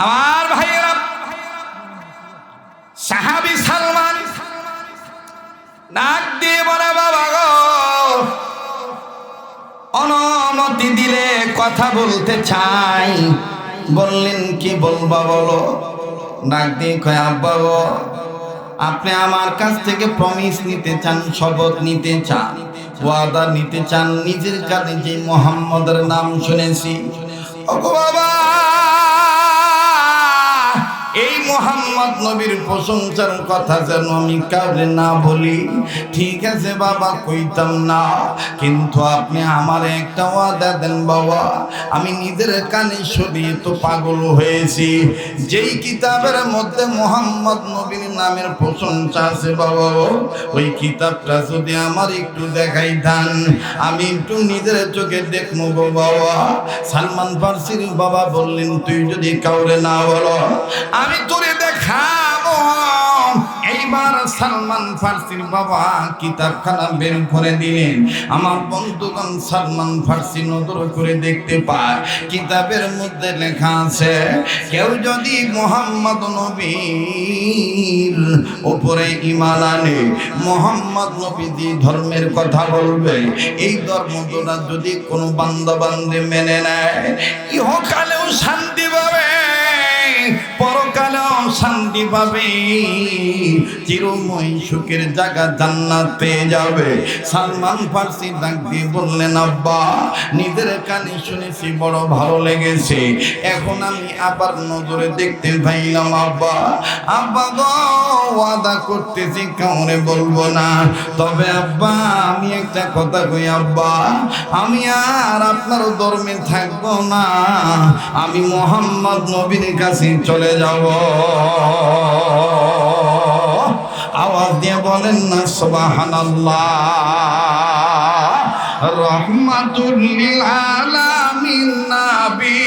আমার ভাইয়েরা, সাহাবী সালমান ডাক দিয়ে বলে, বাবা গো, অনুমতি দিলে কথা বলতে চাই। বললেন, কি বলবা বলো? ডাক দিয়ে কয়, আব্বা গো, আপনি আমার কাছ থেকে প্রমিস নিতে চান, শপথ নিতে চান, ওয়াদা নিতে চান, নিজের কানে যে মুহাম্মদের নাম শুনেছি, ওগো বাবা, এই মুহাম্মদ নবীর প্রশংসার কথা যেন আমি কাউরে না বলি। ঠিক আছে বাবা, কইতাম না, কিন্তু আপনি আমার একটা ওয়াদা দেন বাবা। আমি নিজের কানে শুনিয়ে তো পাগল হয়েছি। যেই কিতাবের মধ্যে মুহাম্মদ নবীর নামের প্রশংসা আছে বাবা, ওই কিতাবটা যদি আমার একটু দেখাইতেন, আমি একটু নিজের চোখে দেখবো গো বাবা। সালমান ফার্সির বাবা বললেন, তুই যদি কাউরে না বলো, আমি তোরে দেখাবো। এইবার সালমান ফার্সির বাবা কিতাবখানা বের করে দিলেন। আমার বন্ধুগণ, সালমান ফার্সি নজর করে দেখতে পায়, কিতাবের মধ্যে লেখা আছে, কেউ যদি মুহাম্মদ নবীর উপরে ঈমান আনে, মুহাম্মদ নবী যে ধর্মের কথা বলবে, এই ধর্মটা যদি কোনো বান্দা বান্দে মেনে নেয়, ইহকালেও শান্তি পাবে, পরকালেও শান্তি পাবে, চিরময় সুখের জায়গা জান্নাত পেয়ে যাবে। সালমান ফার্সি ডাক দিয়ে বললেন, আব্বা, নিজের কানে শুনেছি, বড় ভালো লেগেছে, এখন আমি আবার নজরে দেখতে পাইলাম। আব্বা, আব্বা গো, ওয়াদা করতেছি কাউরে বলবো না, তবে আব্বা আমি একটা কথা কই, আব্বা, আমি আর আপনার ধর্মে থাকবো না, আমি মুহাম্মদ নবীর কাছে চলে যাব। আওয়াজ দিয়ে বলেন না সুবহানাল্লাহ। রহমাতুল লিল আলামিন নবী,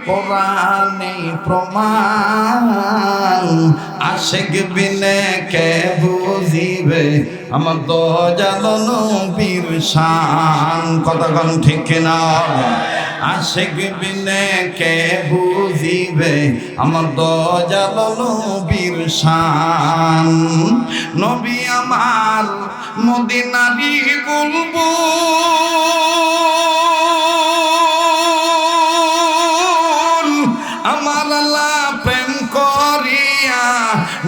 কোরআনে প্রমাণ, আশিক বিনে কে বুঝিবে আমার দয়াল নবীর শান। কতক্ষণ ঠিক না? আশিক বিনে কে বুঝিবে আমার দয়াল নবীর শান। নবী আমার মদিনারি বুলবুল, আমার আল্লাহ প্রেম করিয়া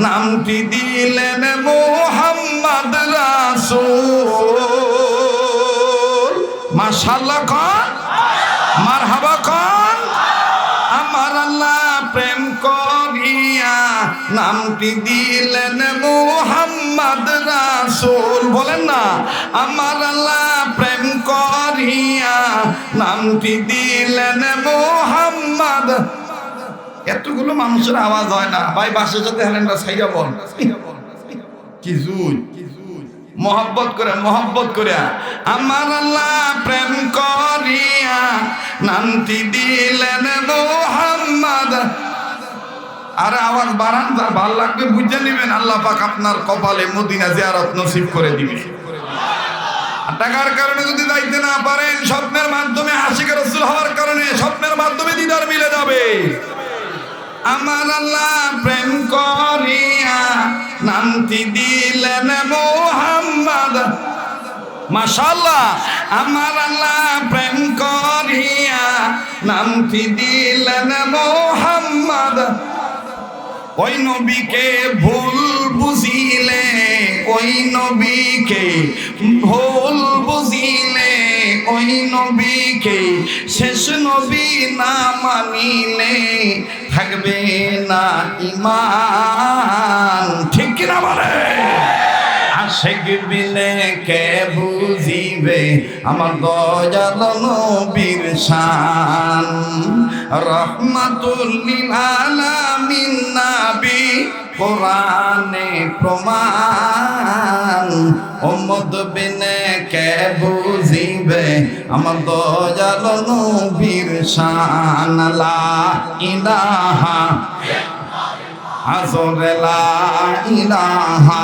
নামটি দিলেন মুহাম্মদ রাসূল। মাশাআল্লাহ কন, মারহাবা কন। আমার আল্লাহ প্রেম করিয়া নামটি দিলেন মুহাম্মদ রাসূল। বলেন না, আমার আল্লাহ প্রেম করিয়া নামটি দিলেন মুহাম্মদ। এতগুলো মানুষের আওয়াজ হয় না ভাই, বাসের সাথে হেলেনটা সাইয়া বল, কি জুই মহব্বত করে, মহব্বত করে। আমার আল্লাহ প্রেম করিয়া নামটি দিলেন মুহাম্মদ। আরে আওয়াজ বাড়ান, যার ভাল লাগবে বুঝে নেবেন, আল্লাহ পাক আপনার কপালে মদিনা জিয়ারত নসিব করে দিবে। টাকার কারণে যদি যাইতে না পারেন, স্বপ্নের মাধ্যমে আশিক রাসূল হওয়ার কারণে স্বপ্নের মাধ্যমে দিদার মিলে যাবে। আমার আল্লাহ প্রেম করিয়া নামটি দিলেন মুহাম্মদ। মাশাআল্লাহ, আমার আল্লাহ প্রেম করিয়া নামটি দিলেন মুহাম্মদ। ওই নবীকে ভুল বুঝিলে, ওই নবীকে ভুল বুঝিলে, ওই নবীকে শেষ নবী না মানিলে থাকবে না ঈমান। ঠিক কিনা বলে? আশিক বিনে কে বুঝিবে আমার দয়াল নবীর শান। রহমাতুল লিল আলামিন নবী, কোরআনে প্রমাণ, উম্মত বিনে কে বুঝিবে আমার দয়াল নবীর শান। লা ইলাহা আজরে লা ইলাহা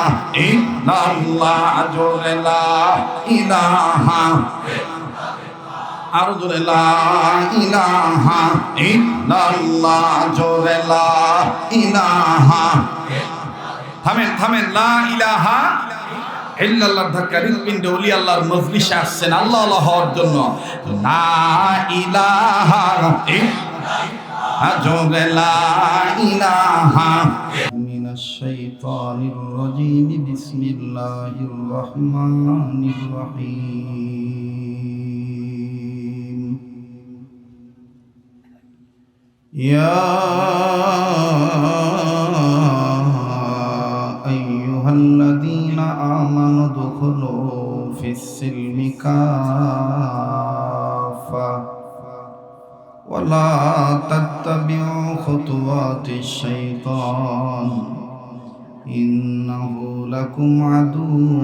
ইল্লাল্লাহ, জোরে লা ইলাহা, আর জোরে লা ইলাহা ইল্লাল্লাহ, জোরে লা ইলাহা, থামেন থামেন, লা ইলাহা ইল্লাল্লাহর ধাক্কা হৃদপিণ্ডে ওলি আল্লাহর মজলিসে আসছেন আল্লাহ আল্লাহ হওয়ার জন্য। লা ইলাহা জোরে লা ইলাহা মিনাশ শাইতানির রাজিম বিসমিল্লাহির রহমানির রহিম। ইয়া আইয়ুহাল্লাযীনা আমানু দুখুলু ফিস-সিলমি কাফা ওয়া লা তাত্তাবিউ খুতুওয়াতিশ শাইতান ইন্নাহু লাকুম আদুউম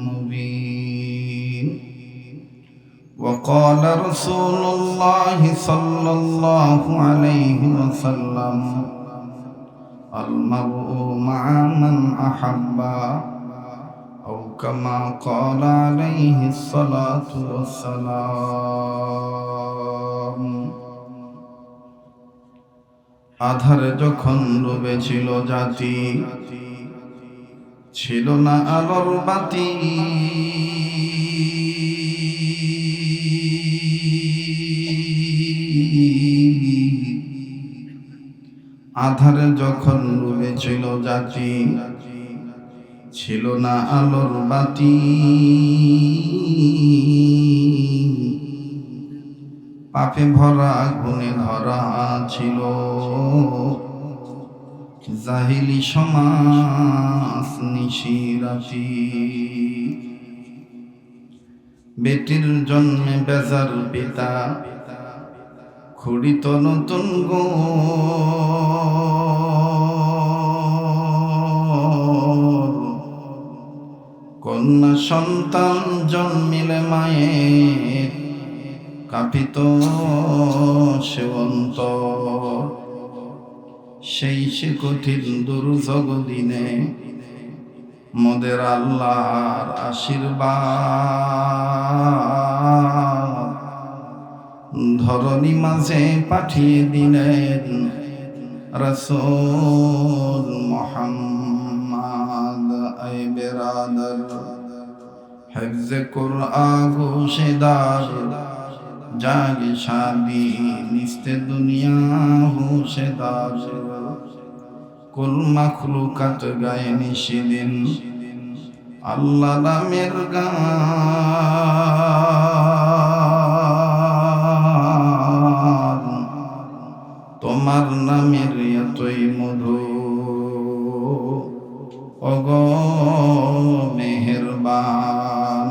মুবিন। وقال رسول الله صلى الله عليه وسلم المرء مع من أحب أو كما قال عليه الصلاة والسلام। আধারে যখন ডুবেছিল জাতি, ছিল না আলোর বাতি, আধারে যখন ডুবেছিল জাতি, ছিল না আলোর বাতি, পাপে ভরা গুণে ধরা ছিল জাহিলি সমাজ নিশিরাতি। বেটির জন্মে বেজার পিতা, খুড়িত নতুন গো, কন্যা সন্তান জন্মিলে মায়ের কাঁপিত সেবন্ত। সেই সে কঠিন দুর্যোগ দিনে মোদের আল্লাহর আশীর্বাদ ধরণী মাঝে পাঠিয়ে দিলেন রাসূল মুহাম্মদ। আই বেরাদার, হিফজে কুরআন হোশেদার, জাগে শাদি নিস্তে দুনিয়া হোশেদার, কুল মাখলুকাত গায়ে নিশিদিন আল্লাহ নামের গান। তোমার নামের এতই মধু ওগো মেহেরবান।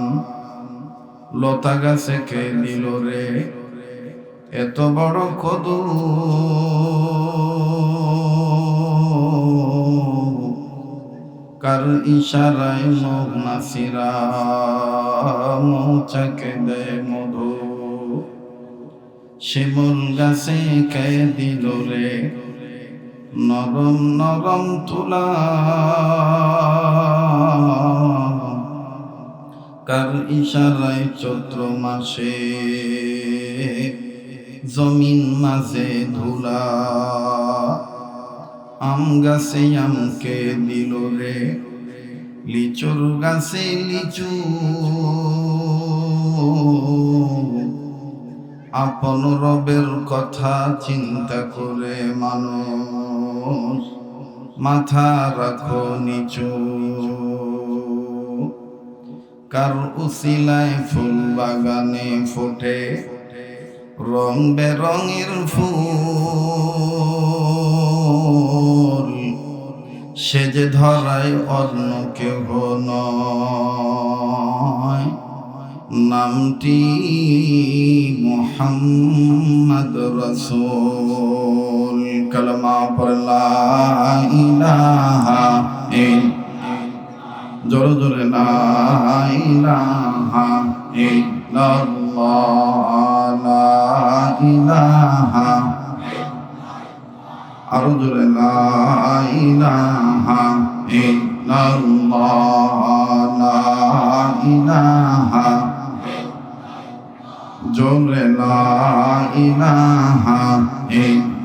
লতা গাছে কে দিল রে এত বড় কদু, কার ইশারায় মুখ নাসিরা মৌচাকে দেয় মধু। শিমুল গাছে কে দিল রে নরম নরম তুলা, কার ইশারায় চৈত্র মাসে জমিন মাঝে ধুলা। আম গাছে আমকে দিল রে লিচুর গাছে লিচু, আপন রবের কথা চিন্তা করে মানুষ মাথা রাখো নিচু। কার উসিলায় ফুল বাগানে ফোটে রং বেরঙের ফুল, সে যে ধরায় অন্য কেহ নয়, নামটি মুহাম্মদ রাসূল। কালেমা পড়ে লা ইলাহা জোরে জোরে লা ইলাহা ইল্লাল্লাহ, লা ইলাহা, আরো জোরে লা ইলাহা ইল্লাল্লাহ, লা ইলাহা, জোরে লা ইলাহা ইল্লাল্লাহ।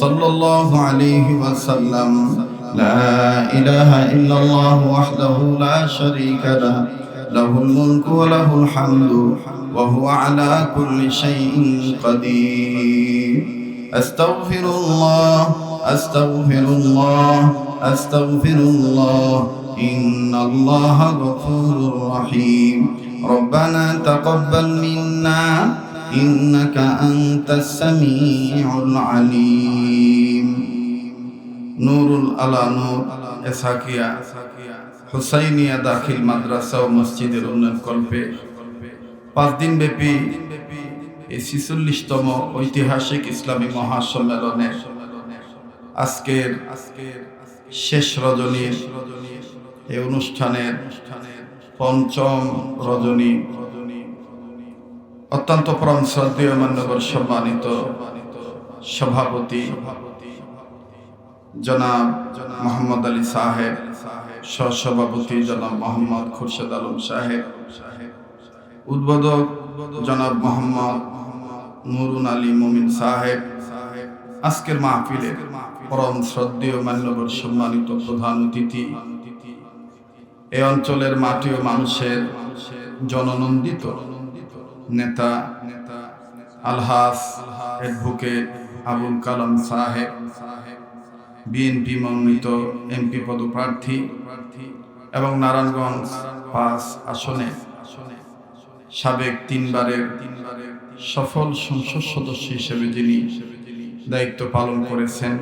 সাল্লাল্লাহু আলাইহি ওয়াসাল্লাম লা ইলাহা ইল্লাল্লাহু ওয়াহদাহু লা শারীকা লাহু লাহুল মুলকু ওয়া লাহুল হামদু ওয়া হুয়া আলা কুল্লি শাইইন কাদির। আস্তাগফিরুল্লাহ আস্তাগফিরুল্লাহ আস্তাগফিরুল্লাহ ইন্নাল্লাহা গফুরুর রহিম। রব্বানা তাকাব্বাল মিন্না ইন্নাকা আনতাস সামিউল আলিম। নূরুল আলা নূর এসাকিয়া হুসাইনিয়া দাখিল মাদ্রাসা ও মসজিদের উন্নয়ন কল্পে 5 দিন ব্যাপী এই 46তম ঐতিহাসিক ইসলামী মহাসম্মেলনের আজকের শেষ রজনীর এই অনুষ্ঠানের পঞ্চম রজনী অত্যন্ত পরম শ্রদ্ধেয় মান্যবর সম্মানিত সভাপতি জনাব মোহাম্মদ আলী সাহেব, সহসভাপতি জনাব মোহাম্মদ খুরশেদ আলম সাহেব, উদ্বোধক জনাব মোহাম্মদ নুরুন আলী মুমিন সাহেব, আজকের মাহফিলের পরম শ্রদ্ধেয় মান্যবর সম্মানিত প্রধান অতিথি, এই অঞ্চলের মাটি ও মানুষের জননন্দিত নেতা আলহাজ অ্যাডভোকেট আবুল কালাম সাহেব, বিএনপি মনোনীত এমপি পদপ্রার্থী এবং নারায়ণগঞ্জ 5 আসনে সাবেক 3 বারের সফল সংসদ সদস্য হিসেবে যিনি দায়িত্ব পালন করেছেন,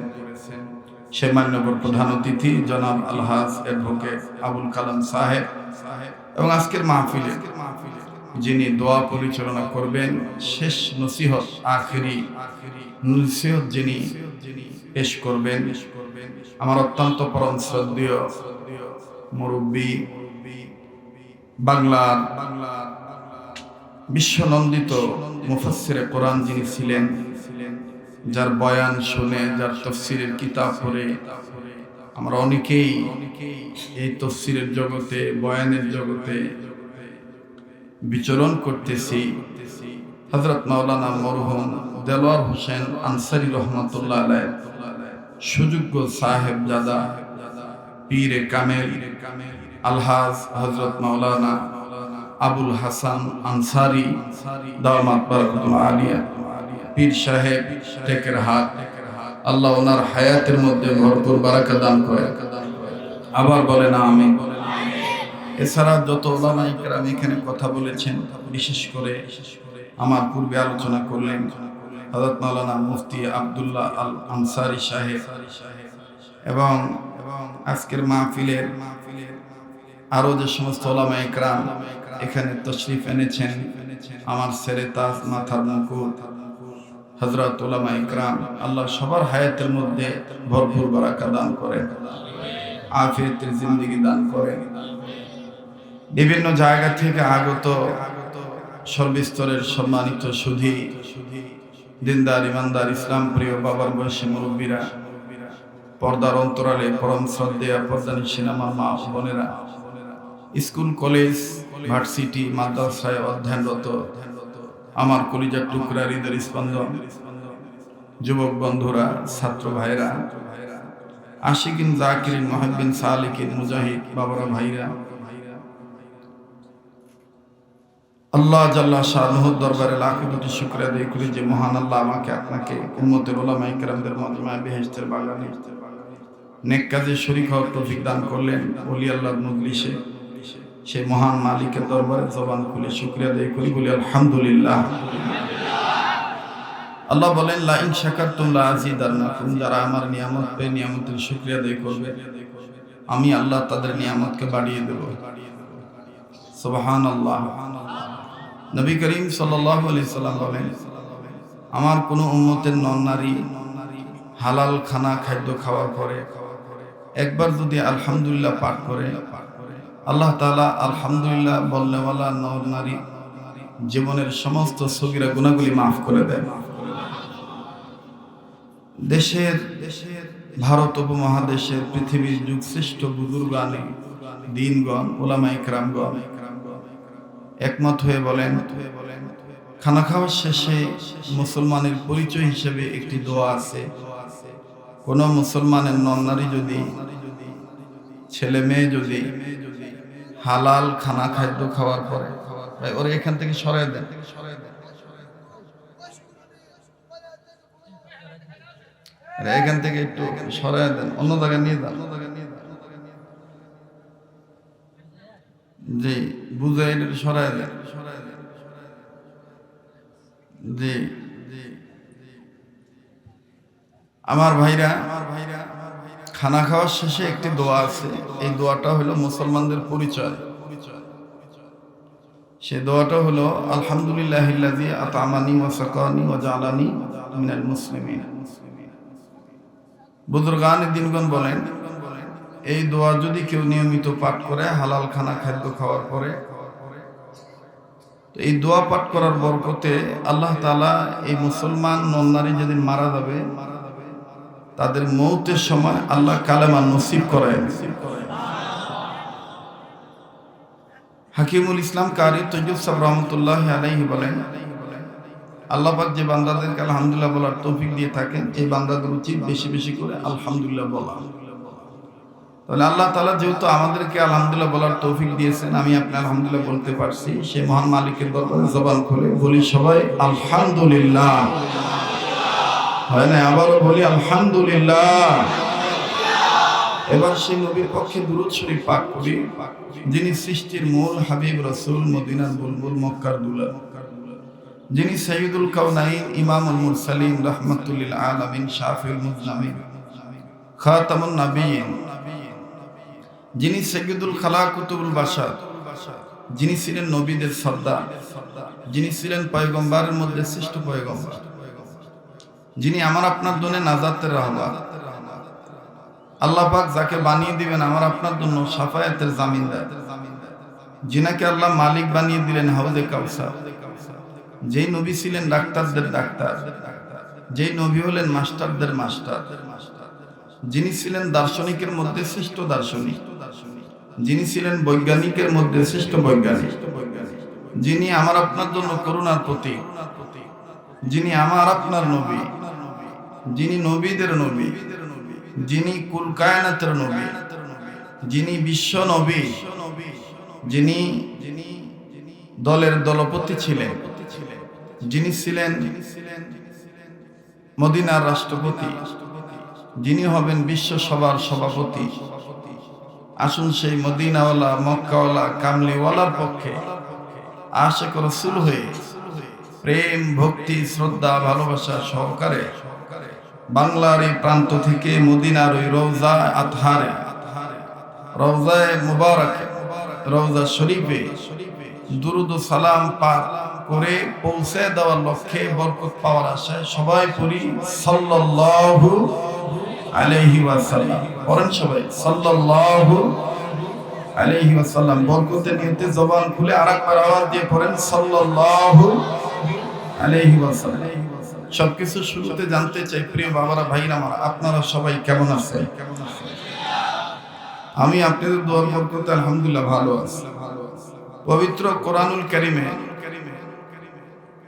সে মান্যবর প্রধান অতিথি জনাব আলহাজ অ্যাডভোকেট আবুল কালাম সাহেব, এবং আজকের মাহফিলে যিনি দোয়া পরিচালনা করবেন, শেষ নসিহত আখেরি নসিহত যিনি পেশ করবেন, আমার অত্যন্ত পরম শ্রদ্ধেয় মুরব্বী, বাংলার বিশ্বনন্দিত মুফাসসিরে কোরআন যিনি ছিলেন, যার বয়ান শুনে, যার তাফসীরের কিতাব পড়ে আমরা অনেকেই এই তাফসীরের জগতে, বয়ানের জগতে বিচরণ করতেছি। হযরত মাওলানা মরহুম দেলোয়ার হোসেন আনসারী রহমাতুল্লাহ আলাইহি সুযোগ্য সাহেবজাদা পীরে কামেল আলহাজ হযরত মাওলানা আবুল হাসান আনসারী দামাত বারাকাতুল্লাহ আলিয়া পীর সাহেব টেকেরহাট, আল্লাহ ওনার হায়াতের মধ্যে ভরপুর বারাকা দান করেন। আবার বলেন আমিন। এছাড়া যত উলামায়ে কেরাম এখানে কথা বলেছেন, বিশেষ করে আমার পূর্বে আলোচনা করলেন হযরত মাওলানা মুফতি আব্দুল্লাহ আল আনসারী সাহেব, এবং আজকের মাহফিলের আরো যে সমস্ত উলামায়ে কেরাম এখানে তশরিফ এনেছেন, আমার সেরে তাজ, মাথার মুকুট, হযরত উলামায়ে কেরাম, আল্লাহ সবার হায়াতের মধ্যে ভরপুর বারাকা দান করেন, আফিয়াতের জিন্দেগি দান করেন। বিভিন্ন জায়গা থেকে আগত সর্বস্তরের সম্মানিত সুধী, দিনদার, ইমানদার, ইসলাম প্রিয় বাবার বয়সী মুরব্বীরা, পর্দার অন্তরালে পরম শ্রদ্ধেয় পর্দানিশীন আমার মা বোনেরা, স্কুল, কলেজ, ভার্সিটি, মাদ্রাসায় অধ্যয়নরত আমার কলিজার টুকরা, হৃদয়ের স্পন্দন যুবক বন্ধুরা, ছাত্র ভাইরা, আশিকিন, জাকিরিন, মুহিব্বিন, সালিকিন, মুজাহিদ বাবারা, ভাইরা, আল্লাহ জাল্লা শানুহুর দরবারে লাখ কোটি শুকরিয়া আদায় করি যে মহান আল্লাহ আমাকে আপনাকে উম্মতের উলামায়ে কেরামদের মাজমায়ে বেহেশতের বাগানে নেক কাজে শরীক হওয়ার তৌফিক দান করলেন। ওলি আল্লাহর মজলিসে সেই মহান মালিকের দরবারে জবান খুলে শুকরিয়া আদায় করি, বলি আলহামদুলিল্লাহ। আল্লাহ বলেন লা ইন শাকারতুম লা আযীদান্নাকুম, যারা আমার নিয়ামত পেয়ে নিয়ামতের শুকরিয়া আদায় করবে, আমি আল্লাহ তাদের নিয়ামতকে বাড়িয়ে দেব। সুবহানাল্লাহ। নবী করিম সাল্লাল্লাহু আলাইহি সাল্লাম বলেন, আমার কোন উম্মতের নর নারী হালাল খানা খাদ্য খাওয়ার পরে একবার যদি আলহামদুলিল্লাহ পাঠ করে, আল্লাহ তাআলা আলহামদুলিল্লাহ বলনেওয়ালা নর নারী জীবনের সমস্ত সগীরা গুনাহগুলি মাফ করে দেন। দেশের, ভারত উপমহাদেশের, পৃথিবীর যুগশ্রেষ্ঠ বুজুর্গানে দ্বীনগণ, উলামায়ে কেরামগণ একমত হয়ে বলেন, খানা খাওয়ার শেষে মুসলমানের পরিচয় হিসেবে একটি দোয়া আছে, কোনো মুসলমানের নন-নারী যদি, ছেলে মেয়ে যদি হালাল খানা খাদ্য খাওয়ার পরে, ওরা এখান থেকে সরাই দেন, এখান থেকে একটু সরাই দেন, অন্য জায়গায় নিয়ে যান। জি, বুঝে এটা সরাই দেন। জি, আমার ভাইরা, খানা খাওয়ার শেষে একটি দোয়া আছে। এই দোয়াটা হলো মুসলমানদের পরিচয়। সে দোয়াটা হলো আলহামদুলিল্লাহিল্লাযী আত'আমানি ওয়া সাকানি ওয়া জা'আলানি মিনাল মুসলিমিন। বুজুর্গানে দিনগণ বলেন, এই দোয়া যদি কেউ নিয়মিত পাঠ করে হালাল খানা খাদ্য খাওয়ার পরে, তো এই দোয়া পাঠ করার বরকতে আল্লাহ তাআলা এই মুসলমান নন-নারী যেদিন মারা যাবে তাদের মৌতের সময় আল্লাহ কালেমা নসিব করায়। হাকিমুল ইসলাম কারি তৈয়ব সাহেব রহমতুল্লাহি আলাইহি বলেন, আল্লাহ পাক যে বান্দাদেরকে আলহামদুলিল্লাহ বলার তৌফিক দিয়ে থাকেন, এই বান্দাদের উচিত বেশি বেশি করে আলহামদুলিল্লাহ বলা। তাহলে আল্লাহ তাআলা যেহেতু আমাদেরকে আলহামদুলিল্লাহ বলার তৌফিক দিয়েছেন, আমি আপনি আলহামদুলিল্লাহ বলতে পারছি, সেই মহান মালিকের দরবারে জবান খুলে বলি সবাই আলহামদুলিল্লাহ। হয় না? আবারও বলি আলহামদুলিল্লাহ। এবার সেই নবীর পক্ষে দুরূদ শরীফ পাঠ করি, যিনি সৃষ্টির মূল, হাবিব রাসূল, মদিনার বুলবুল, মক্কার দুলা, যিনি সাইয়্যিদুল কাওনাইন, ইমামুল মুরসালিন, রাহমাতুল লিল আলামিন, শাফিউল মুজনামিন, খাতামুন নাবিয়্যিন, যিনি সাইয়্যিদুল খালাক, কুতুবুল বাশার, যিনি ছিলেন নবীদের সর্দার, যিনি ছিলেন পয়গম্বরের মধ্যে শ্রেষ্ঠ পয়গম্বর, যিনি আমার আপনার জন্য নাজাতের রাহবার। আল্লাহ পাক যাকে বানিয়ে দিবেন আমার আপনার জন্য শাফায়াতের জামিনদার, যিনাকে আল্লাহ মালিক বানিয়ে দিলেন হাউজে কাউসার, যেই নবী ছিলেন ডাক্তারদের ডাক্তার, যেই নবী হলেন মাস্টারদের মাস্টার, যিনি ছিলেন দার্শনিকের মধ্যে শ্রেষ্ঠ দার্শনিক, যিনি ছিলেন বৈজ্ঞানিকের মধ্যে শ্রেষ্ঠ বৈজ্ঞানিক, যিনি আমার আপনার জন্য করুণার প্রতীক, যিনি আমার আপনার নবী, যিনি নবীদের নবী, যিনি কুল কায়নাতের নবী, যিনি বিশ্ব নবী, যিনি দলের দলপতি ছিলেন, যিনি ছিলেন মদিনার রাষ্ট্রপতি, যিনি হবেন বিশ্ব সভার সভাপতি। আসুন সেই মদিনাওয়ালা, মক্কাওয়ালা, কামলিওয়ালার পক্ষে আশিক রাসূল হয়ে প্রেম, ভক্তি, শ্রদ্ধা, ভালোবাসা সহকারে বাংলার এই প্রান্ত থেকে মদিনার ওই রওজা আতহারে, রওজায়ে মুবারাকে, রওজা শরীফে দুরুদ ও সালাম পাঠ করে পৌঁছে দেওয়ার লক্ষ্যে, বরকত পাওয়ার আশায় সবাই পড়ি সাল্লাল্লাহু আলাইহি ওয়াসাল্লাম। পড়েন সবাই সাল্লাল্লাহু আলাইহি ওয়াসাল্লাম। বরকতের নিয়তে জবান খুলে আরেকবার আওয়াজ দিয়ে পড়েন সাল্লাল্লাহু আলাইহি ওয়াসাল্লাম। সবকিছু শুরুতে জানতে চাই, প্রিয় বাবারা, ভাইরা আমার, আপনারা সবাই কেমন আছেন? আমি আপনাদের দোয়ার বরকতে আলহামদুলিল্লাহ ভালো আছি। পবিত্র কোরআনুল কারীমে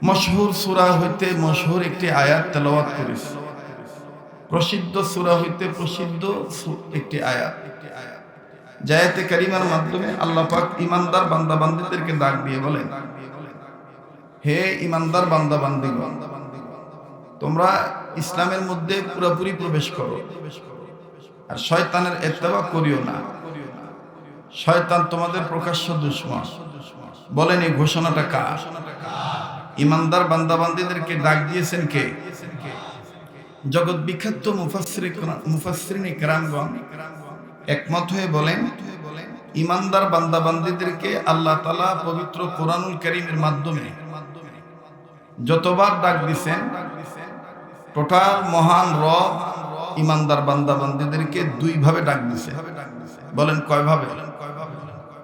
মশহুর সূরা হইতে মশহুর একটি আয়াত তেলাওয়াত করেছি। প্রসিদ্ধ সূরা হইতে প্রসিদ্ধ একটি আয়াত, যে আয়াতে কারিমার মাধ্যমে আল্লাহ পাক ঈমানদার বান্দা বান্দীদেরকে ডাক দিয়ে বলেন, হে ঈমানদার বান্দা বান্দীগণ, তোমরা ইসলামের মধ্যে পুরোপুরি প্রবেশ করো আর শয়তানের ইত্তেবা করিও না। শয়তান তোমাদের প্রকাশ্য দুশমন। বলেন এই ঘোষণাটা কার? ঈমানদার বান্দা বান্দীদেরকে ডাক দিয়েছেন কে? জগৎ বিখ্যাত মুফাসসিরিনে কেরামগণ একমত হয়ে বলেন, ঈমানদার বান্দা বান্দীদেরকে আল্লাহ তাআলা পবিত্র কোরআনুল কারীমের মাধ্যমে যতবার ডাক দিয়েছেন, টোটাল মহান রব ঈমানদার বান্দা বান্দীদেরকে দুই ভাবে ডাক দিয়েছে। বলেন কয় ভাবে?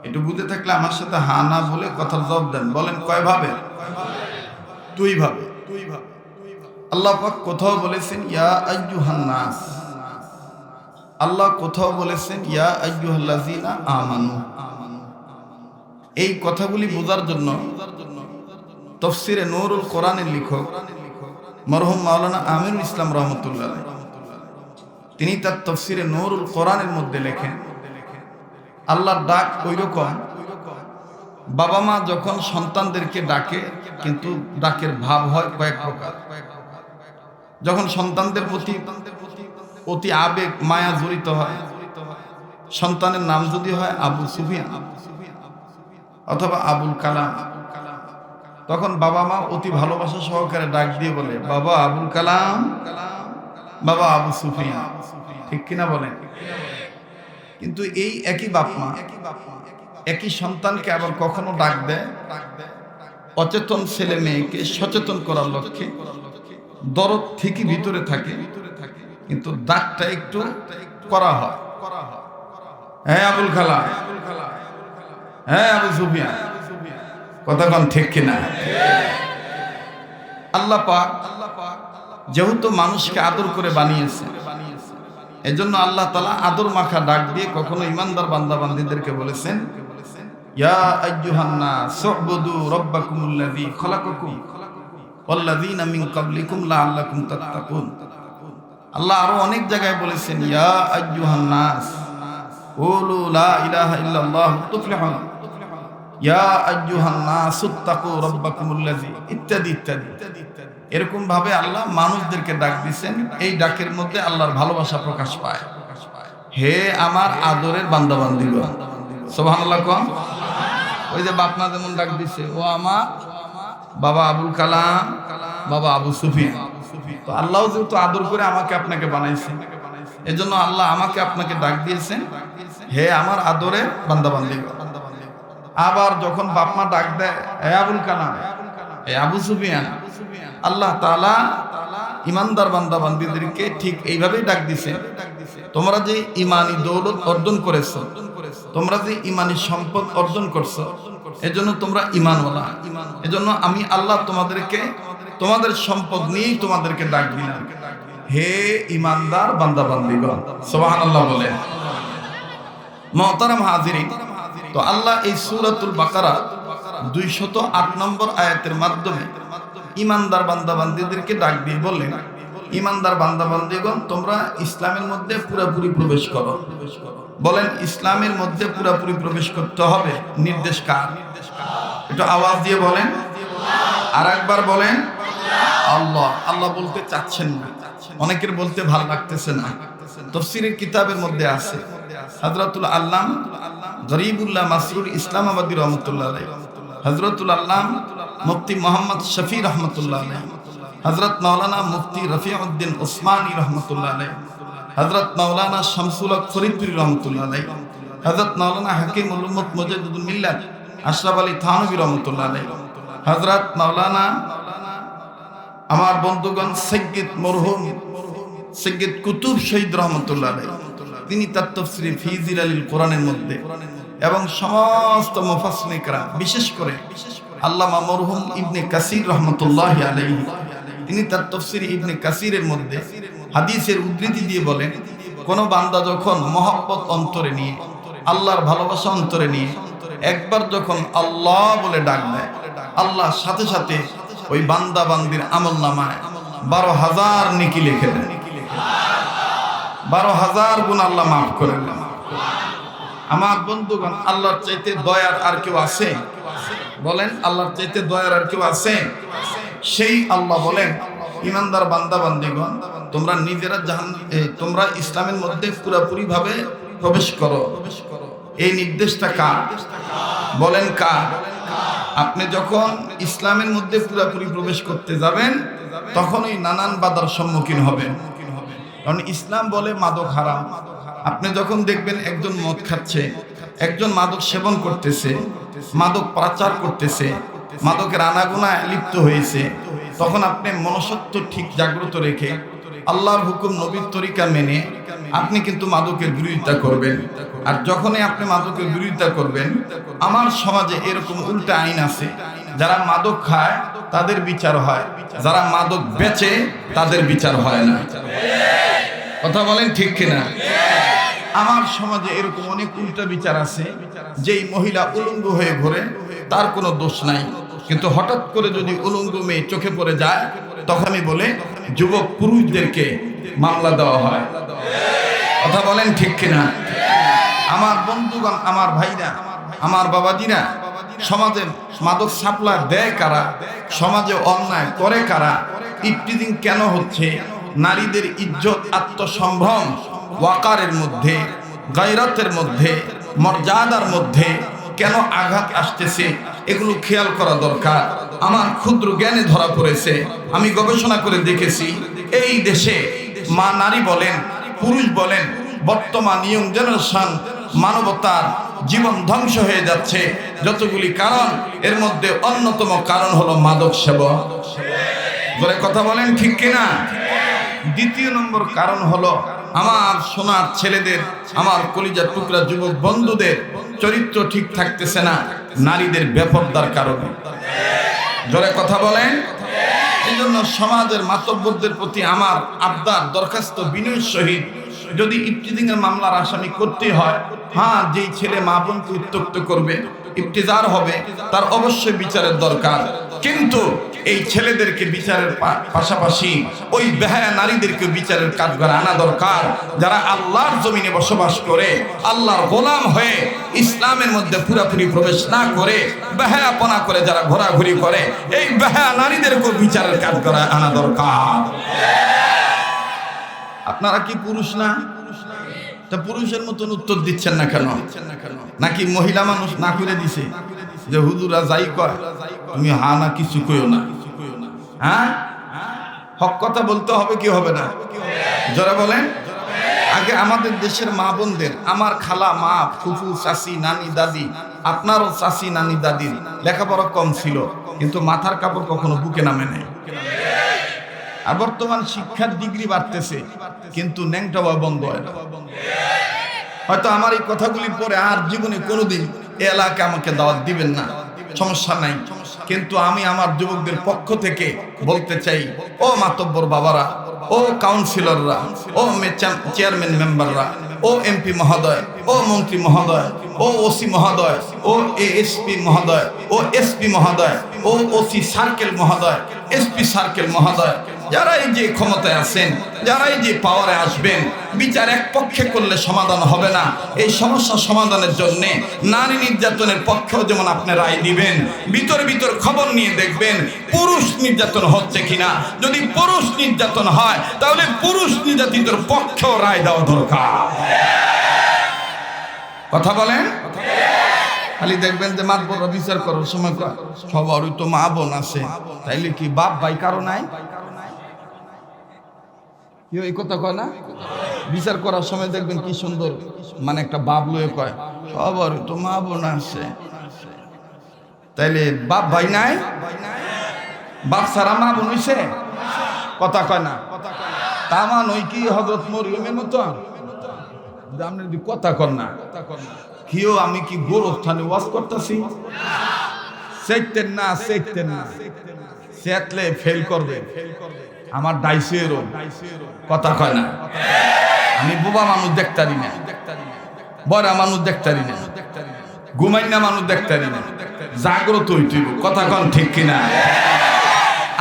একটু বুঝে থাকলে আমার সাথে হা না বলে কথার জবাব দেন। বলেন কয় ভাবে? দুই ভাবে। আল্লাহ পাক কোথাও বলেছেন ইয়া আইয়ুহান নাস, আল্লাহ কোথাও বলেছেন ইয়া আইয়ুহাল্লাযীনা আমানু। এই কথাগুলি বোঝার জন্য তাফসীরে নূরুল কোরআনের লেখক মরহুম মাওলানা আমিনুল ইসলাম রহমতুল্লাহ তিনি তার তাফসিরে নূরুল কোরআনের মধ্যে লেখেন, আল্লাহর ডাক ওই রকম, বাবা মা যখন সন্তানদেরকে ডাকে কিন্তু ডাকের ভাব হয় কয়েক প্রকার। যখন সন্তানদের প্রতি অতি আবেগ মায়া জড়িত হয়, সন্তানের নাম যদি হয় আবু সুফিয়ান অথবা আবুল কালাম, তখন বাবা মা অতি ভালোবাসা সহকারে ডাক দিয়ে বলে, বাবা আবুল কালাম, বাবা আবু সুফিয়ান। ঠিক কিনা বলেন? কিন্তু এই একই বাপ মা একই সন্তানকে আবার কখনো ডাক দেয় অচেতন ছেলে মেয়েকে সচেতন করার লক্ষ্যে, দরদ থেকে ভিতরে থাকে, কিন্তু ডাকটা একটু করা হয়, হ্যাঁ আবুল কালাম, হ্যাঁ আবু সুফিয়ান। কথা কন ঠিক কিনা? আল্লাহ পাক যেহেতু মানুষকে আদর করে বানিয়েছে, এজন্য আল্লাহ তাআলা আদর মাখা ডাক দিয়ে কখনো ইমানদার বান্দা বান্দীদেরকে বলেছেন, ইয়া আইয়ুহান নাস উবুদু রাব্বাকুমুল্লাযী খালাকাকুম ওয়াল্লাযীনা মিন ক্বাবলিকুম লাআল্লাকুম তাত্তাকুন। আল্লাহ আরো অনেক জায়গায় বলেছেন, ইয়া আইয়ুহান নাস কুলু লা ইলাহা ইল্লাল্লাহু তুফলিহুন, ইয়া আইয়ুহান নাস ইত্তাকু রাব্বাকুমুল্লাযী ইত্যাদি ইত্যাদি। এরকম ভাবে আল্লাহ মানুষদেরকে ডাক দিয়েছেন, এই ডাকের মধ্যে আল্লাহর ভালোবাসা প্রকাশ পায়। হে আমার আদরের বান্দা বান্দীগণ, সুবহানাল্লাহ কোন। ওই যে বাপনা যেমন ডাক দিছে, ও আমার বাবা আবুল কালাম, বাবা আবু সুফিয়ান। তো আল্লাহ যেহেতু আদর করে আমাকে আপনাকে বানাইছেন, এজন্য আল্লাহ আমাকে আপনাকে ডাক দিয়েছেন, হে আমার আদরের বান্দা বান্দীগণ। আবার যখন বাপ মা ডাক দেয়, হে আবুল কালাম, হে আবু সুফিয়ান, আল্লাহ তাআলা ইমানদার বান্দা বান্দীদেরকে ঠিক এইভাবেই ডাক দিছে, তোমরা যে ইমানি দৌলত অর্জন করেছো, তোমরা যে ইমানি সম্পদ অর্জন করছো, এজন্য তোমরা ঈমানওয়ালা। এজন্য আমি আল্লাহ তোমাদেরকে তোমাদের সম্পদ নিয়েই তোমাদেরকে ডাক দিলাম, হে ইমানদার বান্দা বান্দীগণ। সুবহানাল্লাহ বলে। মুহতারাম হাজিরিন, তো আল্লাহ এই সূরাতুল বাকারা 208 নম্বর আয়াতের মাধ্যমে ইমানদার বান্দা বান্দীদেরকে ডাক দিয়ে বললেন, ইমানদার বান্দা বান্দীগণ, তোমরা ইসলামের মধ্যে পুরোপুরি প্রবেশ করো। বলেন, ইসলামের মধ্যে পুরোপুরি প্রবেশ করতে হবে, নির্দেশ কার? একটু আওয়াজ দিয়ে বলেন, আর একবার বলেন, আল্লাহ। আল্লাহ বলতে চাচ্ছেন না, অনেকের বলতে ভালো লাগতেছে না। তাফসীরের কিতাবের মধ্যে আছে, হযরতুল আল্লাম গরিবুল্লাহ মাসরুর ইসলামাবাদী রহমাতুল্লাহ আলাইহি, হযরতুল আল্লাম মুফতি মোহাম্মদ শফি রহমাতুল্লাহ আলাইহি, হযরত মাওলানা মুফতি রফিউদ্দিন উসমানী রহমাতুল্লাহ আলাইহি, হযরত মাওলানা শামসুল হক ফরিদপুরি রহমাতুল্লাহ আলাইহি, হযরত মাওলানা হাকিমুল উম্মত মুজাদ্দিদুল মিল্লাত আশরাফ আলী থানভী রহমাতুল্লাহ আলাইহি, হযরত মাওলানা আমার বন্ধুগণ সৈয়দ মরহুম সৈয়দ কুতুব শহীদ রহমাতুল্লাহ আলাইহি, তিনি তার তাফসীরে ফি জিলালিল কোরআনের মধ্যে এবং সমস্ত মুফাসসিরিন کرام, বিশেষ করে আল্লামা মরহুম ইবনে কাসির রহমাতুল্লাহি আলাইহি, তিনি তার তাফসীরে ইবনে কাসিরের মধ্যে হাদিসের উদ্ধৃতি দিয়ে বলেন, কোন বান্দা যখন মহব্বত অন্তরে নিয়ে, আল্লাহর ভালোবাসা অন্তরে নিয়ে একবার যখন আল্লাহ বলে ডাক দেয়, আল্লাহ সাথে সাথে ওই বান্দা বান্দির আমলনামায় 12,000 নেকি লিখে দেন, 12,000 গুণ আল্লাহ মাফ করে দেন। আমার বন্ধুগণ, আল্লাহর চাইতে দয়ার আর কেউ আছে? বলেন, আল্লাহর চাইতে দয়ার আর কেউ আছে? সেই আল্লাহ বলেন, ইমানদার বান্দা বান্দীগণ, তোমরা নিজেরা তোমরা ইসলামের মধ্যে পুরোপুরি ভাবে প্রবেশ করো। এই নির্দেশটা কার? বলেন কার? আপনি যখন ইসলামের মধ্যে পুরোপুরি প্রবেশ করতে যাবেন, তখনই নানান বাধার সম্মুখীন হবেন। কারণ ইসলাম বলে মাদক হারাম। আপনি যখন দেখবেন একজন মদ খাচ্ছে, একজন মাদক সেবন করতেছে, মাদক পাচার করতেছে, মাদকের আনাগোনায় লিপ্ত হয়েছে, তখন আপনি মনসত্ব ঠিক জাগ্রত রেখে আল্লাহর হুকুম নবীর তরিকা মেনে আপনি কিন্তু মাদকের বিরোধিতা করবেন। আর যখনই আপনি মাদকের বিরোধিতা করবেন, আমার সমাজে এরকম উল্টা আইন আছে, যারা মাদক খায় তাদের বিচার হয়, যারা মাদক বেচে তাদের বিচার হয় না। কথা বলেন ঠিক কিনা? আমার সমাজে এরকম অনেক উল্টা বিচার আছে, যেই মহিলা উলঙ্গ হয়ে ঘোরে তার কোনো দোষ নাই, কিন্তু হঠাৎ করে যদি উলঙ্গ মেয়ে চোখে পড়ে যায়, তখনই বলে যুবক পুরুষদেরকে মামলা দেওয়া হয়। কথা বলেন ঠিক কিনা? আমার বন্ধুগণ, আমার ভাইরা, আমার বাবাজিরা, সমাজে মাদক সাপ্লাই দেয় কারা? সমাজে অন্যায় করে কারা? ইফতিজিং কেন হচ্ছে? নারীদের ইজ্জত, আত্মসম্ভ্রম, ওয়াকারের মধ্যে, গায়রাতের মধ্যে, মর্যাদার মধ্যে কেন আঘাত আসতেছে? এগুলো খেয়াল করা দরকার। আমার ক্ষুদ্র জ্ঞানে ধরা পড়েছে, আমি গবেষণা করে দেখেছি, এই দেশে মা নারী বলেন, পুরুষ বলেন, বর্তমান ইয়ং জেনারেশন মানবতার জীবন ধ্বংস হয়ে যাচ্ছে। যতগুলি কারণ, এর মধ্যে অন্যতম কারণ হলো মাদক সেবন। বলে কথা বলেন ঠিক কিনা? দ্বিতীয় নম্বর কারণ হলো আমার সোনার ছেলেদের, আমার কলিজার টুকরা যুবক বন্ধুদের চরিত্র ঠিক থাকতেছে না, নারীদের বেপরদার কারণে। জোরে কথা বলেন। এই জন্য সমাজের মাতব্বরদের প্রতি আমার আবদার, দরখাস্ত বিনয়ের সহিত, যদি ইফতিজিং এর মামলার আসামি করতে হয়, হ্যাঁ, যেই ছেলে মা বোনকে উত্ত্যক্ত করবে, ইফতিজার হবে, তার অবশ্যই বিচারের দরকার। কিন্তু এই ছেলেদেরকে বিচারের পাশাপাশি ওই বেহায়া নারীদেরকে বিচারের কাঠগড়ে আনা দরকার, যারা আল্লাহর জমিনে বসবাস করে, আল্লাহর গোলাম হয়ে ইসলামের মধ্যে পুরোপুরি প্রবেশ না করে বেহায়াপনা করে যারা ঘোরাঘুরি করে, এই বেহায়া নারীদেরকেও বিচারের কাঠগড়ে আনা দরকার। আপনারা কি পুরুষ না? তা পুরুষের মতন উত্তর দিচ্ছেন না কেন? নাকি মহিলা মানুষ না করে দিছে যে হুজুরা যাই কয় তুমি হা না কিছু কইও না? হ্যাঁ, হক কথা বলতে হবে কি হবে না? যারা বলেন, আগে আমাদের দেশের মা বোনদের, আমার খালা, মা, ফুফু, চাচি, নানি, দাদি, আপনারও চাচি, নানি, দাদির লেখাপড়া কম ছিল, কিন্তু মাথার কাপড় কখনো বুকে নামে নাই। আর বর্তমান শিক্ষার ডিগ্রি বাড়তেছে, কিন্তু ন্যাংটা বন্ধ হয় না। হয়তো আমার এই কথাগুলি পরে আর জীবনে কোনোদিন এ এলাকা আমাকে দাওয়াত দিবেন না, সমস্যা নাই, কিন্তু আমি আমার যুবকদের পক্ষ থেকে বলতে চাই, ও মাতব্বর বাবারা, ও কাউন্সিলররা, ও চেয়ারম্যান মেম্বাররা, ও এমপি মহোদয়, ও মন্ত্রী মহোদয়, ও ওসি মহোদয়, ও এএসপি মহোদয়, ও এসপি মহোদয়, ও ওসি সার্কেল মহোদয়, এসপি সার্কেল মহোদয়, যারা এই যে ক্ষমতায় আছেন, যারা এই যে পাওয়ারে আসবেন, বিচার এক পক্ষে করলে সমাধান হবে না। এই সমস্যা সমাধানের জন্য নারী নির্যাতনের পক্ষেও যেমন আপনি রায় দিবেন, ভিতর ভিতর খবর নিয়ে দেখবেন পুরুষ নির্যাতন হচ্ছে কিনা। যদি পুরুষ নির্যাতন হয়, তাহলে পুরুষ নির্যাতিতর পক্ষেও রায় দেওয়া দরকার। কথা বলেন। খালি দেখবেন যে মাতবররা বিচার করার সময় সবারই তো মা বোন আছে, তাইলে কি বাপ ভাই কারো নাই? এই কথা কয় না? বিচার করার সময় দেখবেন কি সুন্দর, মানে একটা বাপ লয়ে কয় সবারই তো মা বোন আছে, তাইলে বাপ ভাই নাই? বাপ ছাড়া মা বোন হইছে? কথা কয় না? তা মান ওই কি হযরত মরিয়মের মতো? আপনি যদি কথা কন না, কিও আমি কি গোরস্থানে ওয়াজ করতেছি? সেকতেন না, সেকতেন না, সেতলে ফেল করবে। আমার ডাইসেরও কথা কয় না। আমি বোবা মানুষ দেখতারি না, বড়া মানুষ দেখতারি না, ঘুমাইনা মানুষ দেখতারি না, জাগ্রত হইতেইব। কথা কন ঠিক কিনা?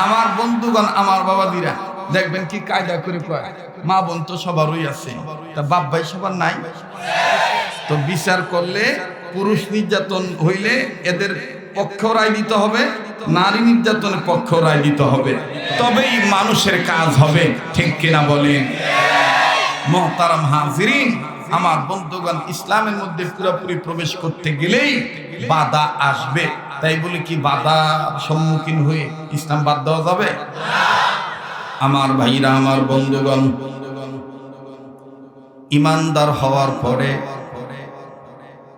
আমার বন্ধুগণ, আমার বাবাদিরা দেখবেন কি কায়দা করে কয়, মা বোন তো সবারই আছে, তা বাপ ভাই সবার নাই? তো বিচার করলে পুরুষ নির্যাতন হইলে এদের পক্ষ রায় দিতে হবে, নারী নির্যাতনের পক্ষ রায় দিতে হবে, তবেই মানুষের কাজ হবে। ঠিক কিনা বলেন? মুহতারাম হাজিরিন, আমার বন্ধুগণ, ইসলামের মধ্যে পুরোপুরি প্রবেশ করতে গেলেই বাধা আসবে। তাই বলে কি বাধার সম্মুখীন হয়ে ইসলাম বাদ দেওয়া যাবে? আমার ভাইরা, আমার বন্ধুগণ, ইমানদার হওয়ার পরে,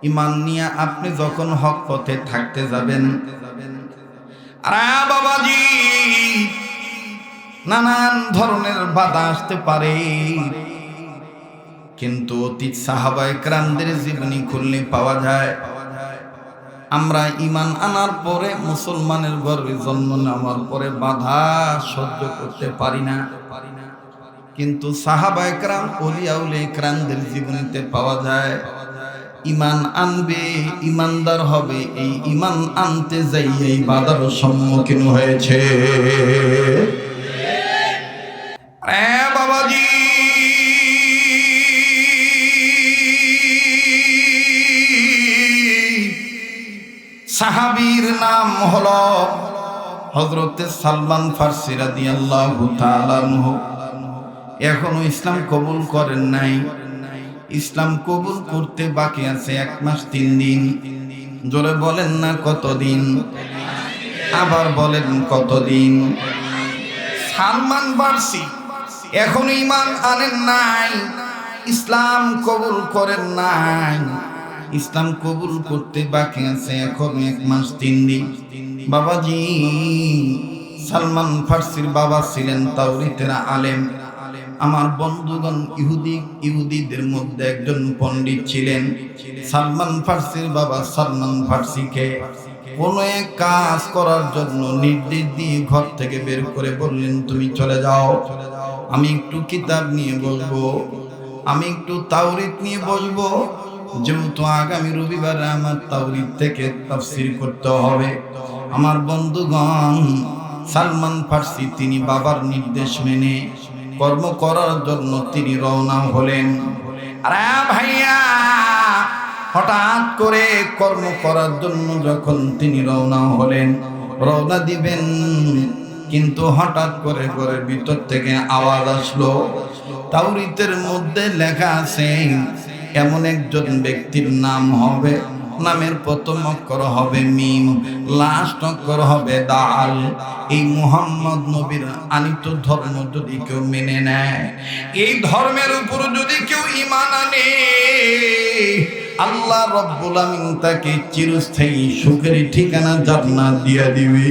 ইমান নিয়ে আপনি যখন হক পথে থাকতে যাবেন, আরে বাবাজি, নানান ধরনের বাধা আসতে পারে, কিন্তু অতীত সাহাবায়ে কেরামদের জীবনী খুললে পাওয়া যায়, আমরা ইমান আনার পরে, মুসলমানের ঘরে জন্ম নেওয়ার পরে বাধা সহ্য করতে পারি না, কিন্তু সাহাবায়ে কেরাম, ওলিয়া উলিয়া কেরামদের জীবনীতে পাওয়া যায় ইমান আনবে, ইমানদার হবে, এই ইমান আনতে যাই এই বাধার সম্মুখীন হয়েছে। বাবাজি, সাহাবীর নাম হলো হযরতে সালমান ফারসি রাদিয়াল্লাহু তাআলা আনহু। এখনো ইসলাম কবুল করেন নাই। ইসলাম কবুল করতে বাকি আছে 1 মাস 3 দিন। জোরে বলেন না কতদিন? আবার বলেন কতদিন? সালমান ফারসি এখনো ঈমান আনেন নাই, ইসলাম কবুল করেন নাই। ইসলাম কবুল করতে বাকি আছে এখন 1 মাস 3 দিন। বাবাজি, সালমান ফারসির বাবা ছিলেন তাওরীতের আলেম। আমার বন্ধুগণ, ইহুদিদের মধ্যে একজন পণ্ডিত ছিলেন। সালমান ফারসির বাবা সালমান ফারসিকে কোনো এক কাজ করার জন্য নির্দেশ দিয়ে ঘর থেকে বের করে বললেন, তুমি চলে যাও, আমি একটু কিতাব নিয়ে বসবো, আমি একটু তাওরীত নিয়ে বসবো। যেহেতু আগামী রবিবারে আমার তাওরীত থেকে তাফসীর করতে হবে। আমার বন্ধুগণ, সালমান ফারসি তিনি বাবার নির্দেশ মেনে কর্ম করার জন্য তিনি রওনা হলেন। আরে ভাইয়া, হঠাৎ করে কর্ম করার জন্য যখন তিনি রওনা হলেন, রওনা দিবেন, কিন্তু হঠাৎ করে ঘরের ভিতর থেকে আওয়াজ আসলো। তাওরীতের মধ্যে লেখা আছে এমন একজন ব্যক্তির নাম হবে, নামের প্রথম অক্ষর হবে মিম, লাস্ট অক্ষর হবে দাল। এই মুহাম্মদ নবীর আনিত ধর্ম যদি কেউ মেনে নেয়, এই ধর্মের উপর যদি কেউ ঈমান আনে, আল্লাহ রাব্বুল আমিন তাকে চিরস্থায়ী সুখের ঠিকানা জান্নাত দিয়ে দিবে।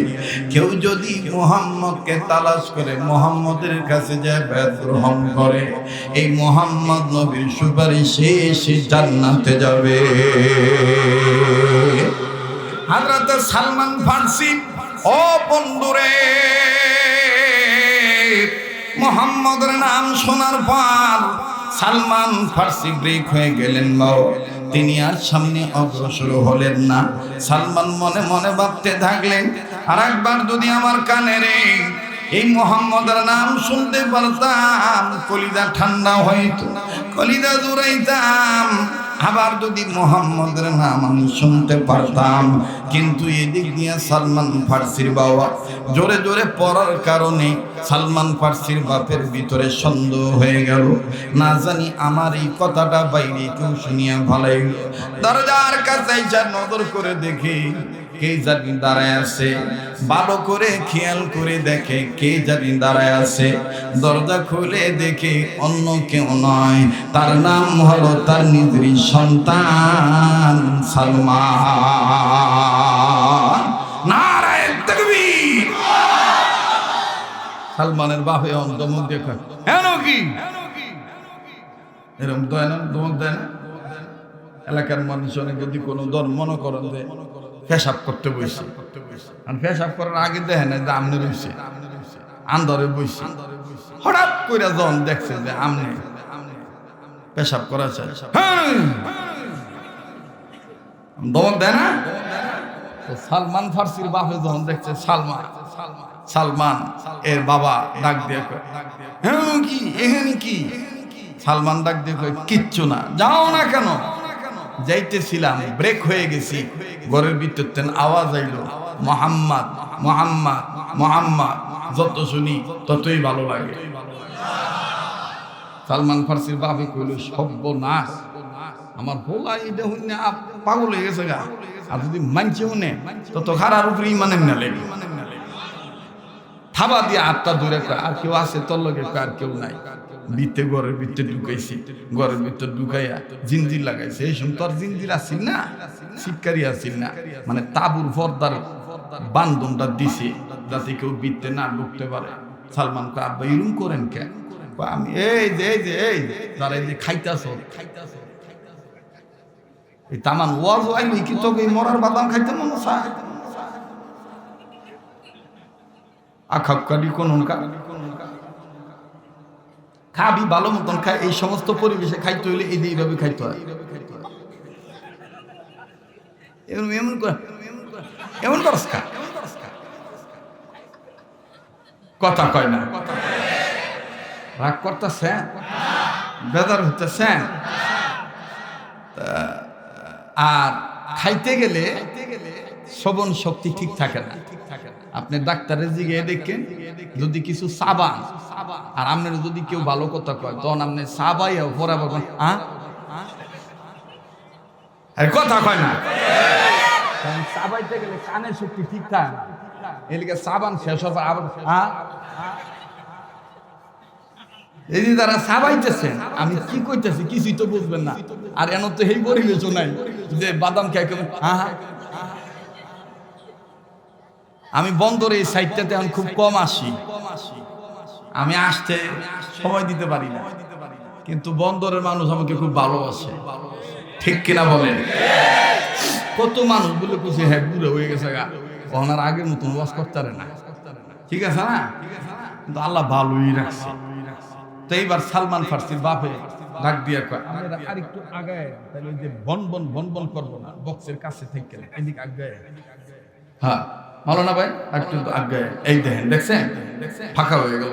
কেউ যদি মুহাম্মদকে তালাশ করে মুহাম্মদের কাছে যায় বায়াত গ্রহণ করে, এই মুহাম্মদ নবীর সুপারিশে সে জান্নাতে যাবে। হযরত সালমান ফারসি, ও বন্ধুরে, মুহাম্মদের নাম শোনার পর সালমান ফারসি ব্রেক হয়ে গেলেন। তিনি আর সামনে অগ্রসর হলেন না। সালমান মনে মনে ভাবতে থাকলেন, আর একবার যদি আমার কানে রে এই মুহাম্মদের নাম শুনতে পারতাম, কলিজা ঠান্ডা হইতো, কলিজা জুড়াইতাম। আবার যদি মুহাম্মদের নাম আমি শুনতে পারতাম। কিন্তু এদিক দিয়ে সালমান ফারসির বাবা জোরে জোরে পড়ার কারণে সালমান ফারসির বাপের ভিতরে সন্দেহ হয়ে গেল, না জানি আমার এই কথাটা বাইরে কেউ শুনিয়া ভালাইল। দরজার কাছে যা নজর করে দেখে কে জানি দাঁড়ায় আছে, ভালো করে খেয়াল করে দেখে কে জানি দাঁড়ায় আছে। দরজা খুলে দেখে অন্য কেউ নয়, তার নাম হলো তার নিজের সন্তান সালমান। নারায়ে তাকবীর। সালমানের বাপে ধমক দেখা, কেন কি এরকম দেয় না, ধমক দেয় না? এলাকার মানুষ অনেক যদি কোনো ধর্ম মনে করেন যে পেশাব করতে বসে, আর পেশাব করার আগে দেখে না যে আমনে রয়েছে, আন্দরে বসে, হঠাৎ করে যখন দেখছে যে আমনে পেশাব করা চাই, ধমক দেয় না? সালমান ফারসির বাপে যখন দেখছে সালমান এর বাবা ডাক দিয়ে কি এখানে কি? সালমান ডাক দিয়ে কয়, কিচ্ছু না। যাও না কেন? যাইতেছিলাম, ব্রেক হয়ে গেছি, ঘরের ভিতর থেকে আওয়াজ আইলো মুহাম্মদ মুহাম্মদ মুহাম্মদ। যত শুনি ততই ভালো লাগে। সালমান ফারসির বাপে কইল, সর্বনাশ, আমার হোলা এটা হইনে পাগল হয়ে গেছে গা। আর যদি মানছে শুনে তত খারার উপরে ইমানের না লেগে থাবা দিয়ে আটটা দূরে কয়, আর কেউ আছে তোর লগে? আর কেউ নাই। বিতে ঘরের ভিতরে ঢুকাইছে, ঘরের ভিতরে ঢুকাইয়া জিঞ্জির লাগাইছে। এই সময় তোর জিঞ্জির আসিল না, শিবকারি আসিল না, মানে তাবুর পর্দার বান্ধনটা দিছে যাতে কেউ বিতে না ঢুকতে পারে। সালমান কয়, আব্বা এরকম করেন কেন? আমি এই যে এই যে এই যারা এই যে খাইতাছ, এই তামান ওয়াজ আইলি কি তোকে এই মরার বাদাম খাইতে মনে চায়? আখাপকারি কোন খাবি ভালো মতন খায়। এই সমস্ত পরিবেশে খাইতে হইলে এই যে এইভাবে খাইতে হয়। এমন করস খা, কথা কয় না, রাগ করতেছে, বেজার হইতেছে। আর খাইতে গেলে শ্রবণ শক্তি ঠিক থাকে না। আপনি ডাক্তারের জিগে দেখেন, যদি কিছু সাবান আর আপনার যদি কেউ ভালো কথা কয়, তখন আপনি সাবাই পরে বলবেন আর কথা কয় না। সাবাইতে গেলে কানের শক্তি ঠিক থাকে না, এদিকে সাবান শেষ হবার আবার এই যে তারা সাবাইতেছেন, আমি কি কইতেছি কিছুই তো বুঝবেন না। আর এন তো এই পরিবেশ নাই যে বাদাম খেয়ে কেমন আমি বন্দরে এই সাইডটাতে এখন খুব কম আসি, আমি আসতে সময় দিতে পারি না, কিন্তু বন্দরের মানুষ আমাকে খুব ভালোবাসে, ঠিক কিনা বলেন? কত মানুষ বলে খুশি, হ্যাঁ বুড়ো হয়ে গেছে গা, ওনার আগের মতন ওয়াজ করতে পারে না, ঠিক আছে না? কিন্তু আল্লাহ ভালোই রাখছে। তো এইবার সালমান ফার্সির বাপে ডাক দিয়া কয়, আমরা আরেকটু আগায়, তাহলে ওই যে বন বন বন বন করবো না, বক্সের কাছে থেকে এদিকে আগায়। হ্যাঁ মাওলানা ভাই একটু আগায়, এই দেখেন দেখছেন ফাঁকা হয়ে গেল।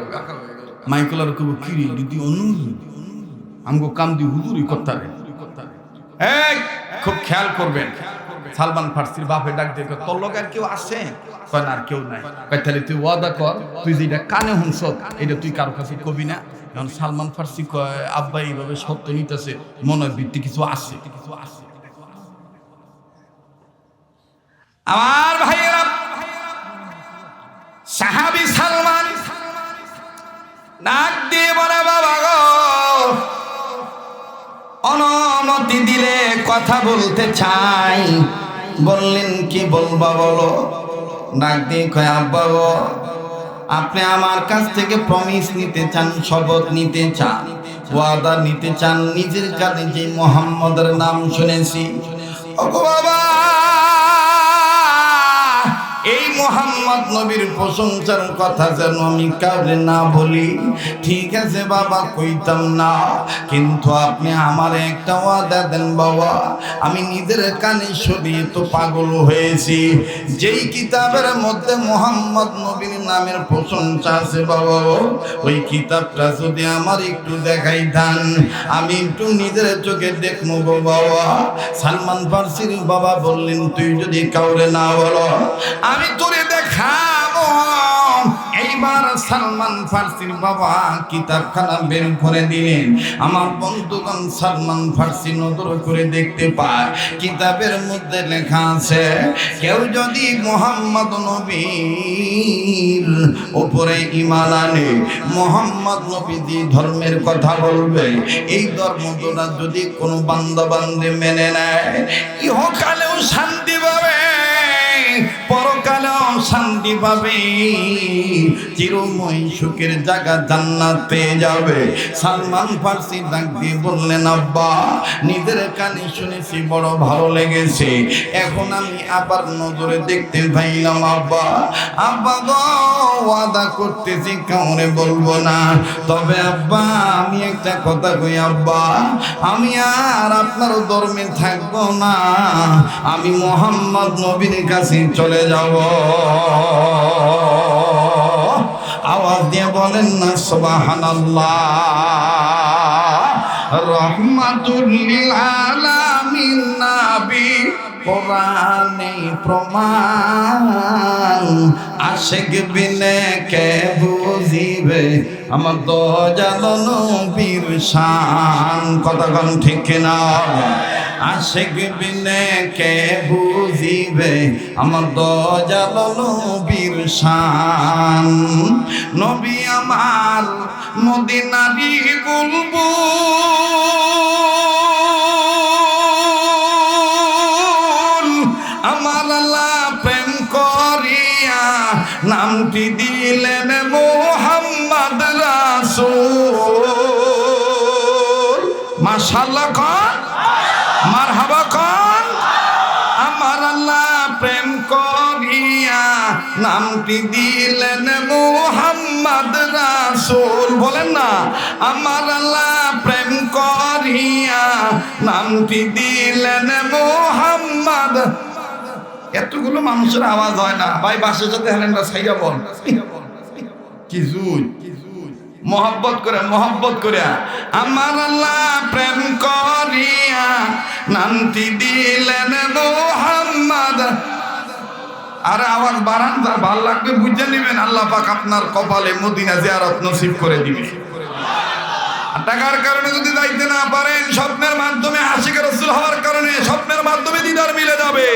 মাইকেলার কব কিরি যদি অনুরোধ আমগো কাম দি হুজুরি করতারে, এই খুব খেয়াল করবেন। সালমান ফার্সির বাপে ডাক দিয়ে কয়, তোর লোক আর কেউ আসে? কয় না, আর কেউ নাই। কয় তাহলে তুই ওয়াদা কর, তুই যেটা কানে শুনছ এটা তুই কারো কাছে কবি না। এখন সালমান ফার্সি কয়, আব্বা এইভাবে সত্য নিতেছে, মনে হয় বৃত্তি কিছু আছে। আমার ভাইয়েরা, সাহাবী সালমান ডাক দিয়ে বলে, বাবা গো, অনুমতি দিলে কথা বলতে চাই। বললেন কি বলবা বলো? ডাক দিয়ে কয়, আব্বা গো, আপনি আমার কাছ থেকে প্রমিস নিতে চান, শপথ নিতে চান, ওয়াদা নিতে চান, নিজের কানে যে মুহাম্মদের নাম শুনেছি। ওগো বাবা, এই মুহাম্মদ নবীর প্রশংসার কথা যেন আমি কাউরে না বলি। ঠিক আছে বাবা, কইতাম না, কিন্তু আপনি আমার একটা ওয়াদা দেন বাবা। আমি নিজের কানে শুনিয়ে তো পাগল হয়েছি। যেই কিতাবের মধ্যে মুহাম্মদ নবীর নামের প্রশংসা আছে বাবা, ওই কিতাবটা যদি আমার একটু দেখাইতেন, আমি একটু নিজের চোখে দেখবো গো বাবা। সালমান ফার্সির বাবা বললেন, তুই যদি কাউরে না বলো, আমি তোরে দেখাবো। এইবার সালমান ফার্সির বাবা কিতাবখানা বের করে দিলেন। আমার বন্ধুগণ, সালমান ফার্সি নজর করে দেখতে পায়, কিতাবের মধ্যে লেখা আছে, কেউ যদি মুহাম্মদ নবীর উপরে ঈমান আনে, মুহাম্মদ নবী যে ধর্মের কথা বলবে, এই ধর্মটা যদি কোনো বান্দা বান্দে মেনে নেয়, ইহকালেও শান্তি পাবে, পরকালেও শান্তি পাবে, চিরময় সুখের জায়গা জান্নাত পেয়ে যাবে। সালমান ফার্সি ডাক দিয়ে বললেন, আব্বা, নিজের কানে শুনেছি, বড় ভালো লেগেছে, এখন আমি আবার নজরে দেখতে পাইলাম। আব্বা, আব্বা গো, ওয়াদা করতেছি কাউরে বলবো না, তবে আব্বা আমি একটা কথা কই, আব্বা আমি আর আপনার ধর্মে থাকবো না, আমি মুহাম্মদ নবীর কাছে চলে যাব। আওয়াজ দিয়ে বলেন না সুবহানাল্লাহ। রহমাতুল লিল আলামিন নবী কোরআনে প্রমাণ, আশিক বিনে কে বুঝিবে আমার দয়াল নবীর শান। কতক্ষণ ঠিক না? আশিক বিনে কে বুঝিবে আমার দয়াল নবীর শান। নবী আমার মদিনারি বুলবুল, আমার আল্লাহ প্রেম করিয়া নামটি দিলেন মুহাম্মদ রাসূল। মাশাআল্লাহ কন, মারহাবা কন। আমার আল্লাহ প্রেম করিয়া নামটি দিলেন মুহাম্মদ রাসূল। বলেন না, আমার আল্লাহ প্রেম করিয়া নামটি দিলেন মুহাম্মদ। এতগুলো মানুষের আওয়াজ হয় না ভাই, বাসের সাথে হেলেনটা সাইয়া বল কি জুই, মহব্বত করে মহব্বত করে। আমার আল্লাহ প্রেম করিয়া নামটি দিলেন মুহাম্মদ। আরে আওয়াজ বাড়ান, যার ভাল লাগবে বুঝে নেবেন। আল্লাহ পাক আপনার কপালে মদিনা জিয়ারত নসিব করে দিবে। টাকার কারণে যদি যাইতে না পারেন, স্বপ্নের মাধ্যমে আশিক রাসূল হওয়ার কারণে স্বপ্নের মাধ্যমে দিদার মিলে যাবে।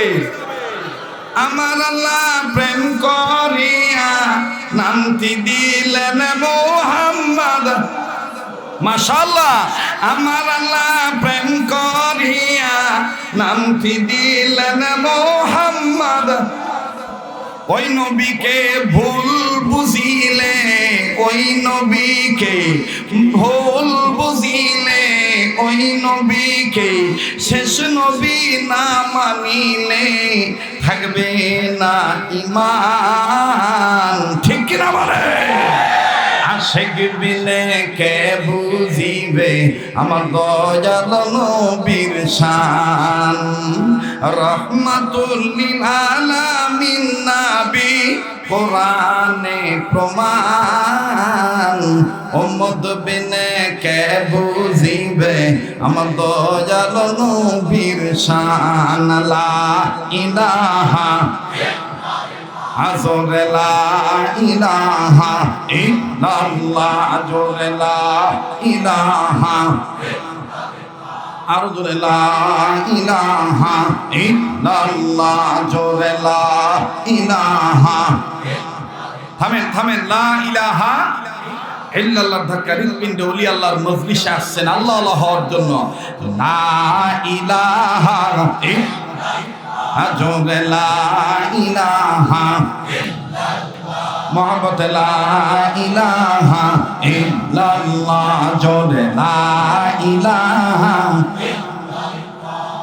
আমার আল্লাহ প্রেম করিয়া নামটি দিলেন মুহাম্মদ। মাশাআল্লাহ, আমার আল্লাহ প্রেম করিয়া নামটি দিলেন মুহাম্মদ। ওই নবীকে ভুল বুঝিলে, ওই নবীকে ভুল বুঝিলে, ওই নবীকে শেষ নবী না মানিলে থাকবে না ঈমান। ঠিক কিনা বলে? আশিক বিনে কে বুঝিবে আমার দয়াল নবীর শান। রহমাতুল লিল আলামিন নবী কোরআনে প্রমাণ। উম্মত বিনে কে বুঝিবে আমার দয়াল নবীর শান। লা ইলাহা আজরে লা ইলাহা ইল্লাল্লাহ, আজরে লা ইলাহা, আরো জোরে লা ইলাহা ইল্লাল্লাহ, আজরে লা ইলাহা। থামেন থামেন, লা ইলাহা ইল্লাল্লাহর ধাক্কা হৃদপিণ্ডে ওলি আল্লাহর মজলিসে আসছেন আল্লাহ আল্লাহ হওয়ার জন্য। লা ইলাহা আজরে লা ইলাহা মোহাম্মদ, লা ইলাহা ইল্লাল্লাহ, জোরে লা ইলাহা।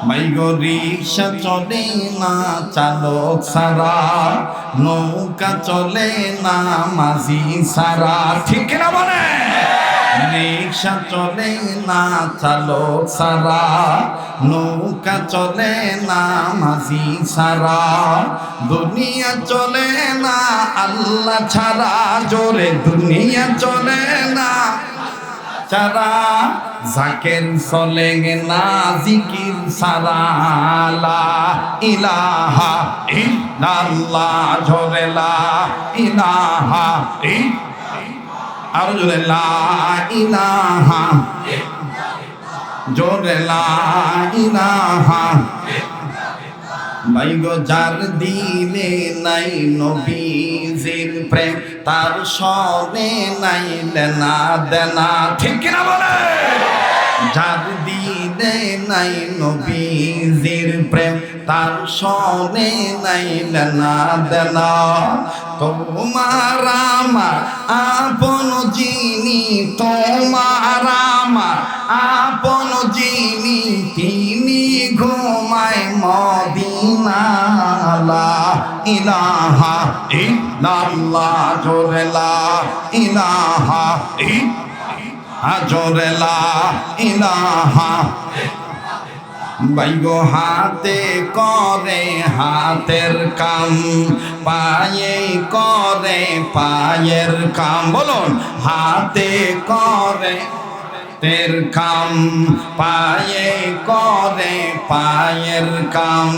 মাইগো রিকশা চলে না চালক সারা, নৌকা চলে না মাঝি সারা। ঠিক না বলে? রিকশা চলে না চালক সারা, নৌকা চলে না মাঝি সারা, দুনিয়া চলে না আল্লাহ ছাড়া। জোরে দুনিয়া চলে না ছাড়া, জাকের চলে না জিকির সারা। লা ইলাহা ইল্লাল্লাহ, জোরে লা ইলাহা আর জোরে লা ইলাহা, জোরে লা ইলাহা। মাইগো যার দিলে নাই নবীজির প্রেম, তার সনে নাই লেনা দেনা। ঠিক কিনা বলে? যার দিলে নাই নবীজির প্রেম, তার সনে নাই লেনা দেনা। তোমার আমার আপন যিনি, তোমার আমার আপন যিনি, তিনি ঘুমায় মদিনা। লা ইলাহা ইল্লাল্লাহ, জোরে লা ইলাহা জোরে লা ইলাহা। বাইগো হাতে করে হাতের কাম, পায়ে করে পায়ের কাম। বলুন, হাতে করে হাতের কাম, পায়ে করে পায়ের কাম।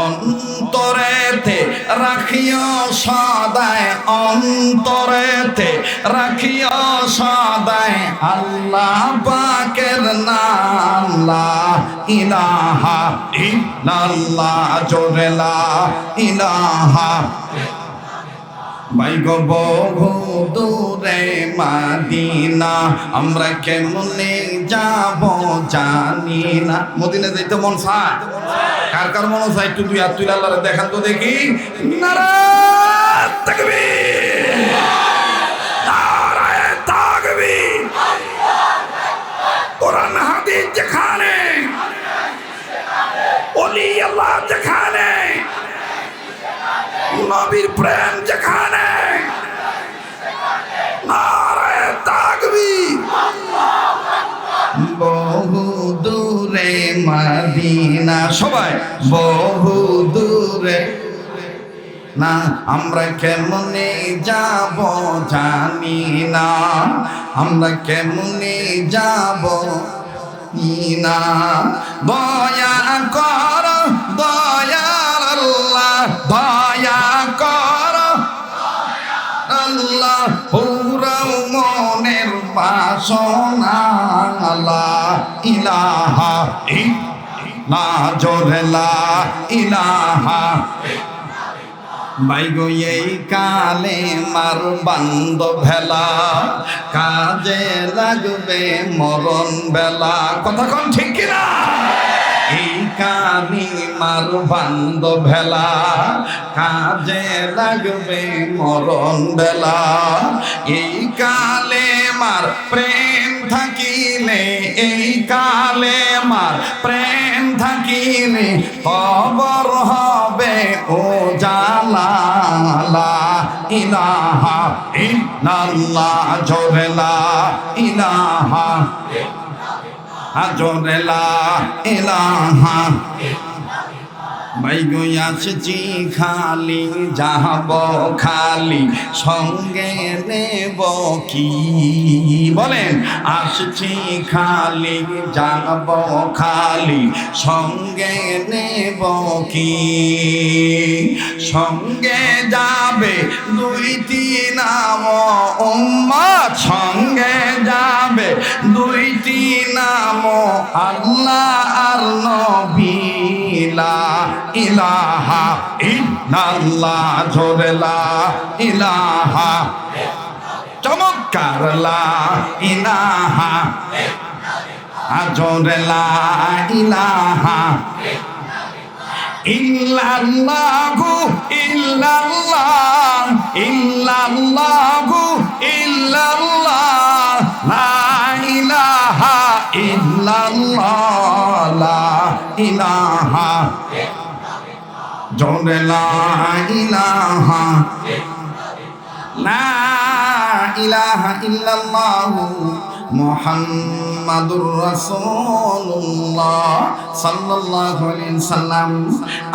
অন্তরেতে রাখিও সদায়, অন্তরেতে রাখিও সদায় আল্লাহ পাকের নাম। লা ইলাহা ইল্লাল্লাহ, জোরে লা ইলাহা। বাইগো বহু দূরে মাদিনা, আমরা কেমনে যাব জানি না। মদিনা যাইতে মন চায়? কার কার মন চায়? একটু দুই হাত তুলে আল্লাহরে দেখান তো দেখি। নারায়ে তাকবীর, নারায়ে তাকবীর। কোরআন হাদিস যেখানে, ওলি আল্লাহ যেখানে, নবীর প্রেম যেখানে, নারায়ে তাকবীর। বহু দূরে মদিনা, সবাই বহু দূরে না, আমরা কেমনে যাব জানি না, আমরা কেমনে যাব না। দয়া কর দয়ার আল্লাহ দয়া কর আল্লাহ পুরাও মনের বাসনা লা ইলাহা ইল্লাল্লাহ জোরে লা ইলাহা বাইগো এই কালে মার বান্দ ভেলা কাজে লাগবে মরণ বেলা কথা কোন ঠিক কিনা এই কালি মার বান্দ ভেলা কাজে লাগবে মরণ বেলা এই কালে মার প্রেম থাকিলে এই কালে মার প্রেম থাকিলে কবর হবে ও জালা লা ইলাহা ইল্লাল্লাহ জোরে লা ইলাহা জোরে লা ইলাহা বাইগো আসছি খালি যাব খালি সঙ্গে নেব কি বলেন আসছি খালি যাব খালি সঙ্গে নেব কি সঙ্গে যাবে দুইটি নাম উম্মত সঙ্গে যাবে দুইটি নাম আল্লাহ আর নবী লা ইলাহা ইল্লাল্লাহ জোরে লা ইলাহা চমৎকার লা ইলাহা জোরে লা ইলাহা ইল্লাল্লাহু ইল্লাল্লাহ ইল্লাল্লাহু ইল্লাল্লাহ লা ইলাহা ইল্লাল্লাহ লা ইলাহা জোরে লা ইলাহা লা ইলাহা ইল্লাল্লাহু মুহাম্মাদুর রাসূলুল্লাহ সাল্লাল্লাহু আলাইহি সাল্লাম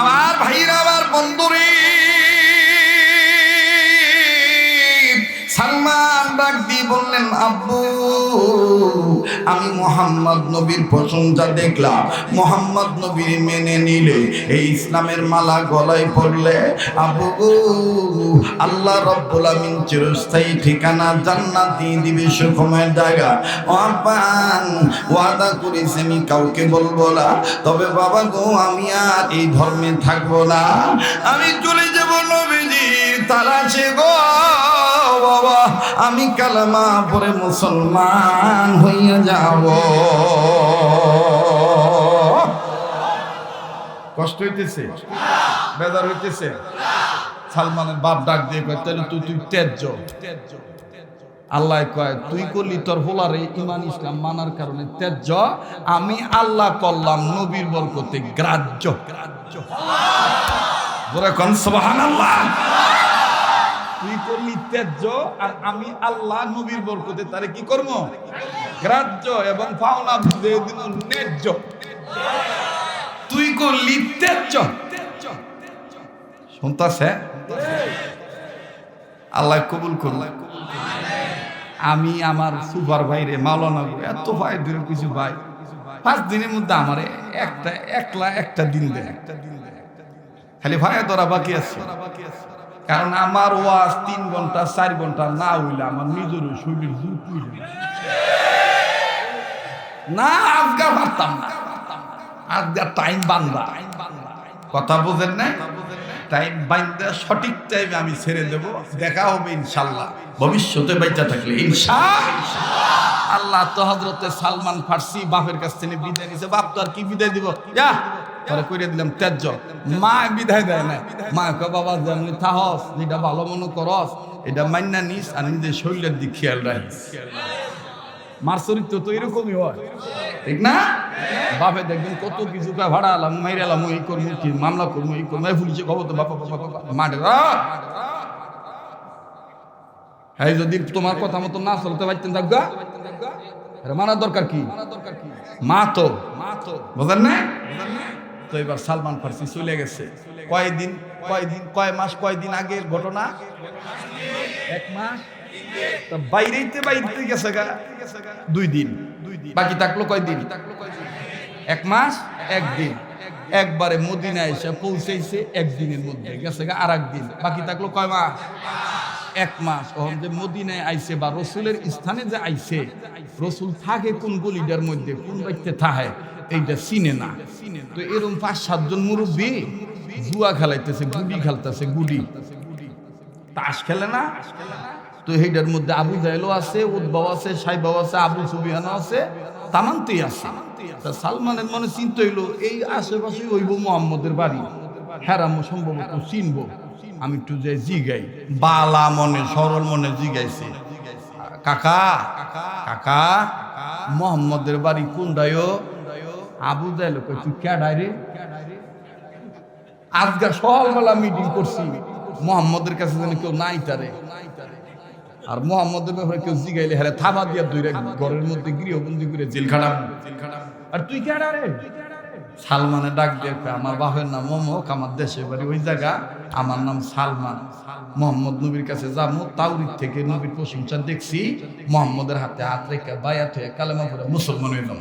আমার ভাইরা আমার বন্ধুরে সালমান ডাক দিয়ে বললেন আব্বু আমি মোহাম্মদ নবীর প্রশংসা দেখলাম মোহাম্মদ নবীর মেনে নিলে এই ইসলামের মালা গলায় পড়লে আব্বু আল্লাহ রব্বুল আমিন চিরস্থায়ী ঠিকানা জান্নাত দিয়ে দিবে সুখময় জায়গা আব্বান ওয়াদা করেছি আমি কাউকে বলবো না তবে বাবা গো আমি আর এই ধর্মে থাকবো না আমি চলে যাব নবীজির তালাশে গো বাবা আমি কালেমা পড়ে মুসলমান হইয়া যাব কষ্ট হইতেছে বেজার হইতেছে সালমানের বাপ ডাক দিয়ে কয় তাহলে তুই তেজ্য আল্লাহ কয় তুই করলি তোর হোলারে ইমান ইসলাম মানার কারণে তেজ্য আমি আল্লাহ করলাম নবীর বরকতে গ্রাহ্য বলে কোন সুবহানাল্লাহ তুই করলি তেজ্য আর আমি আল্লাহ নবীর বরকতে তারে কি করব গ্রাহ্য এবং পাওনা বুঝে দিন ন্যায্য তুই করলি তেজ্য শুনতাছে আল্লাহ কবুল করুন আমি আমার সুপার ভাইরে মাওলানা এত ভাই দূরে কিছু ভাই 5 দিনের মধ্যে আমারে একটা দিন দেন খালি ভাই তোরা বাকি আছে কারণ আমার ওয়াজ 3 ঘন্টা 4 ঘন্টা না হইলে আমার নিজের শরীর জুট হইল না আজকে পারতাম না আজকে টাইম বান্ধা কথা বুঝেন না টাইম বান্ধা সঠিক টাইমে আমি ছেড়ে দেব দেখা হবে ইনশাআল্লাহ ভবিষ্যতে বেঁচে থাকলে ইনশাআল্লাহ আল্লাহ তো হযরতে সালমান ফার্সি বাপের কাছ থেকে বিদায় নিছে বাপ তো আর কি বিদায় দিব যা পরে কইরে দিলাম তেজ্য মা বিদায় দেয় না মা কয় বাবা যেমনি থাহস যেটা ভালো মনে করস এটা মান্না নিস আর নিজের শরীরের দিক খেয়াল রাখিস মার চরিত্র তো এরকমই হয় ঠিক না বাপে দেখবেন কত কিছু ভাড়া আলাম মাইরালাম এই করবো কি মামলা করবো এই করবো পুলিশে খবর তো বাপা মাঠে হ্যাঁ যদি তোমার কথা মতো না চলতে পারতেন থাকবা মানার দরকার কি মা তো বুঝলেন না তো এবার সালমান ফার্সি চলে গেছে কয় মাস কয়দিন আগের ঘটনা 1 মাস বাইরেতে গেছে গা 2 দিন বাকি থাকলো কয়দিন 1 মাস 1 দিন একবারে মদিনায় এসে পৌঁছেছে একদিনের মধ্যে, গেছে আর একদিন বাকি থাকলো কয় মাস? 1 মাস। ওখান যে মদিনায় আইছে বা রসুলের স্থানে যে আইছে, রসুল থাকে কোন গলিটার মধ্যে, কোন বাড়িতে থাকে এইটা চিনে না। তো এরকম 5-7 জন মুরব্বী জুয়া খেলাইতেছে, গুডি খেলতেছে, গুডি তাস খেলে না। তো এইটার মধ্যে আবু জাহেলও আছে, উদ্বাও আছে, সাইবাও আছে, আবু সুফিয়ানও আছে, তামান্তেই আছে। তা সালমানের মনে চিন্তা হইলো এই আশেপাশে হইব মুহাম্মদের বাড়ি, হেরাম সম্ভবত চিনবো, আমি একটু যে জিগাই। বালা মনে সরল মনে জিগাইছে, কাকা কাকা মুহাম্মদের বাড়ি কোনটায়? আবু জাহেল কই তুই কেডাই রে? আজকে সকালবেলা মিটিং করছি, মুহাম্মদের কাছে যেন কেউ নাই তারে, আর মুহাম্মদের ব্যাপারে কেউ জিগাইলে হ্যাঁ থাবা দিয়া দুইরা ঘরের মধ্যে গৃহবন্দী করে জেল খাটাম। আর তুই কেডা রে? সালমানে ডাক দিয়ে আমার বাপের নাম অমুক, আমার দেশের বাড়ি ওই জায়গা, আমার নাম সালমান, মোহাম্মদ নবীর কাছে যাবো, তাওরীদ থেকে নবীর প্রশংসা দেখছি, মুহাম্মদের হাতে হাত রেখে বায়াত হয়ে কালেমা পড়ে মুসলমান হইলাম।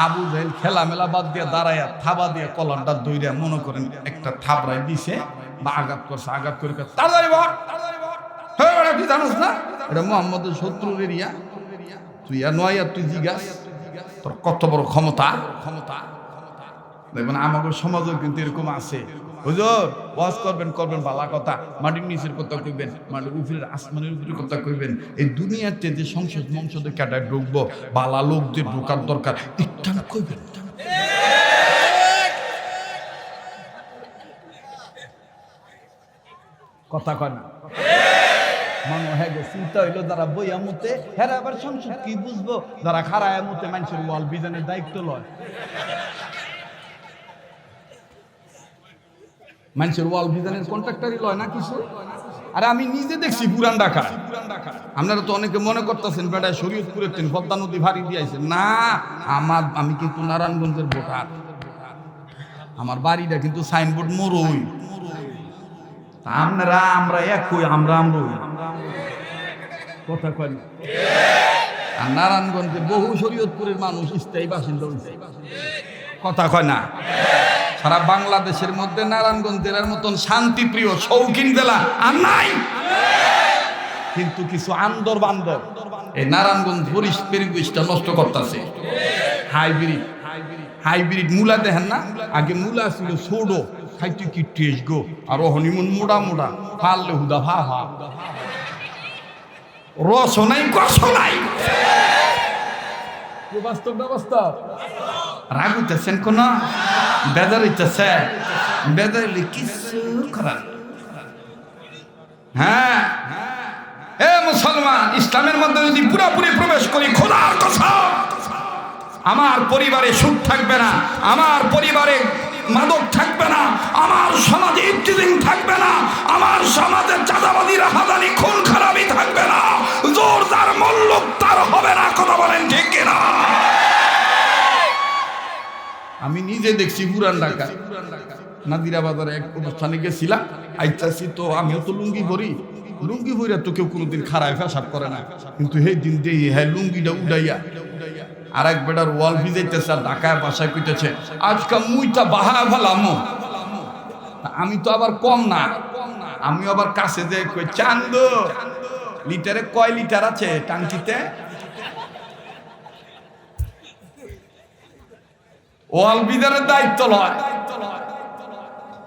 আবু জাহেল খেলা মেলা বাদ দিয়ে দাঁড়াইয়া থাবা দিয়ে কলারটা দইরা মনে করেন একটা থাবড়াই দিছে বা আঘাত করছে, আঘাত করে তাড়াতাড়ি বল, তুই জানোস না এটা মুহাম্মদের শত্রুর এরিয়া, তুই আর নয় আর তুই জিজ্ঞাস তোর কত বড় ক্ষমতা। দেখবেন আমাদের সমাজও কিন্তু এরকম আছে, হুজুর ওয়াজ করবেন করবেন ভালো কথা, মাটির নিচের কথা কইবেন, মাটির উপরের আসমানের উপরের কথা কইবেন। এই দুনিয়াতে যে সংসদে কাটায় ঢুকবো, বালা লোক যে ঢোকার দরকার ইটান কইবেন। কথা কয় না মনে হয় চিন্তা হইলো যারা বইয়া মতে হ্যাঁ আবার সংসদ কি বুঝবো, যারা খারায় মতে মানুষের ওয়াল বিজানের দায়িত্ব লয়, মানুষের ওয়াল বিজানের কন্ট্রাক্টরই লয় না কিছু। আরে আমি নিজে দেখছি পুরান ঢাকা, আপনারা তো অনেকে মনে করতেছেন বেটায় শরীয়তপুরের তিন পদ্মা নদী ভারী দিয়েছেন না, আমি কিন্তু নারায়ণগঞ্জের ভোটার, আমার বাড়িটা কিন্তু সাইনবোর্ড মোরই, আপনারা আমরা এক হই, আমরা কথা কয় না। আর নারায়ণগঞ্জে বহু শরীয়তপুরের মানুষ স্থায়ী বাসিন্দা হয়েছে, কথা কয় না। সারা বাংলাদেশের মধ্যে নারায়ণগঞ্জ জেলার মতন শান্তিপ্রিয় শৌখিন জেলা আর নাই, কিন্তু কিছু আন্দর বান্দর এই নারায়ণগঞ্জ পরিবেশটা নষ্ট করতেছে। হাইব্রিড মূলা দেখেন না, আগে মূলা ছিল ছোড়ো খাইতে কি টেস্ট গো, আর হনিমুন মোড়া ফাললে হুদা ভা রস নাই কষ নাই, বাস্তব ব্যবস্থা রাগ হইতেছেন কোন বেজার হইতেছে, বেজার হইলে কিছু করার। হ্যাঁ এ মুসলমান, ইসলামের মধ্যে যদি পুরোপুরি প্রবেশ করি, খোদার কসম আমার পরিবারে সুখ থাকবে না, আমার পরিবারে মাদক থাকবে না, আমার সমাজে ইফতিজিং থাকবে না, আমার সমাজে চাঁদাবাদী রাহাদানি খুন খারাপি থাকবে না, জোর যার মল্লুক তার হবে না। কথা বলেন ঠিক কিনা? আমি নিজে দেখছি পুরান ঢাকা নাদিরা বাজারে এক অনুষ্ঠানে গেছিলাম, আইতাছি তো আমিও তো লুঙ্গি ভরি তো কেউ কোনোদিন খারায় পেশাব করে না, কিন্তু সেই দিন দিয়ে হ্যাঁ লুঙ্গিটা উড়াইয়া আর এক বেটার ওয়াল ভিজাইতেছে, আর ঢাকায় বাসায় কইতেছে আজকা মুইটা বাহা ফেলামো। আমি তো আবার কম না, আমি আবার কাছে যে কই চান্দ লিটারে কয় লিটার আছে টাঙ্কিতে? ওয়াল বিদানের দায়িত্ব লয়।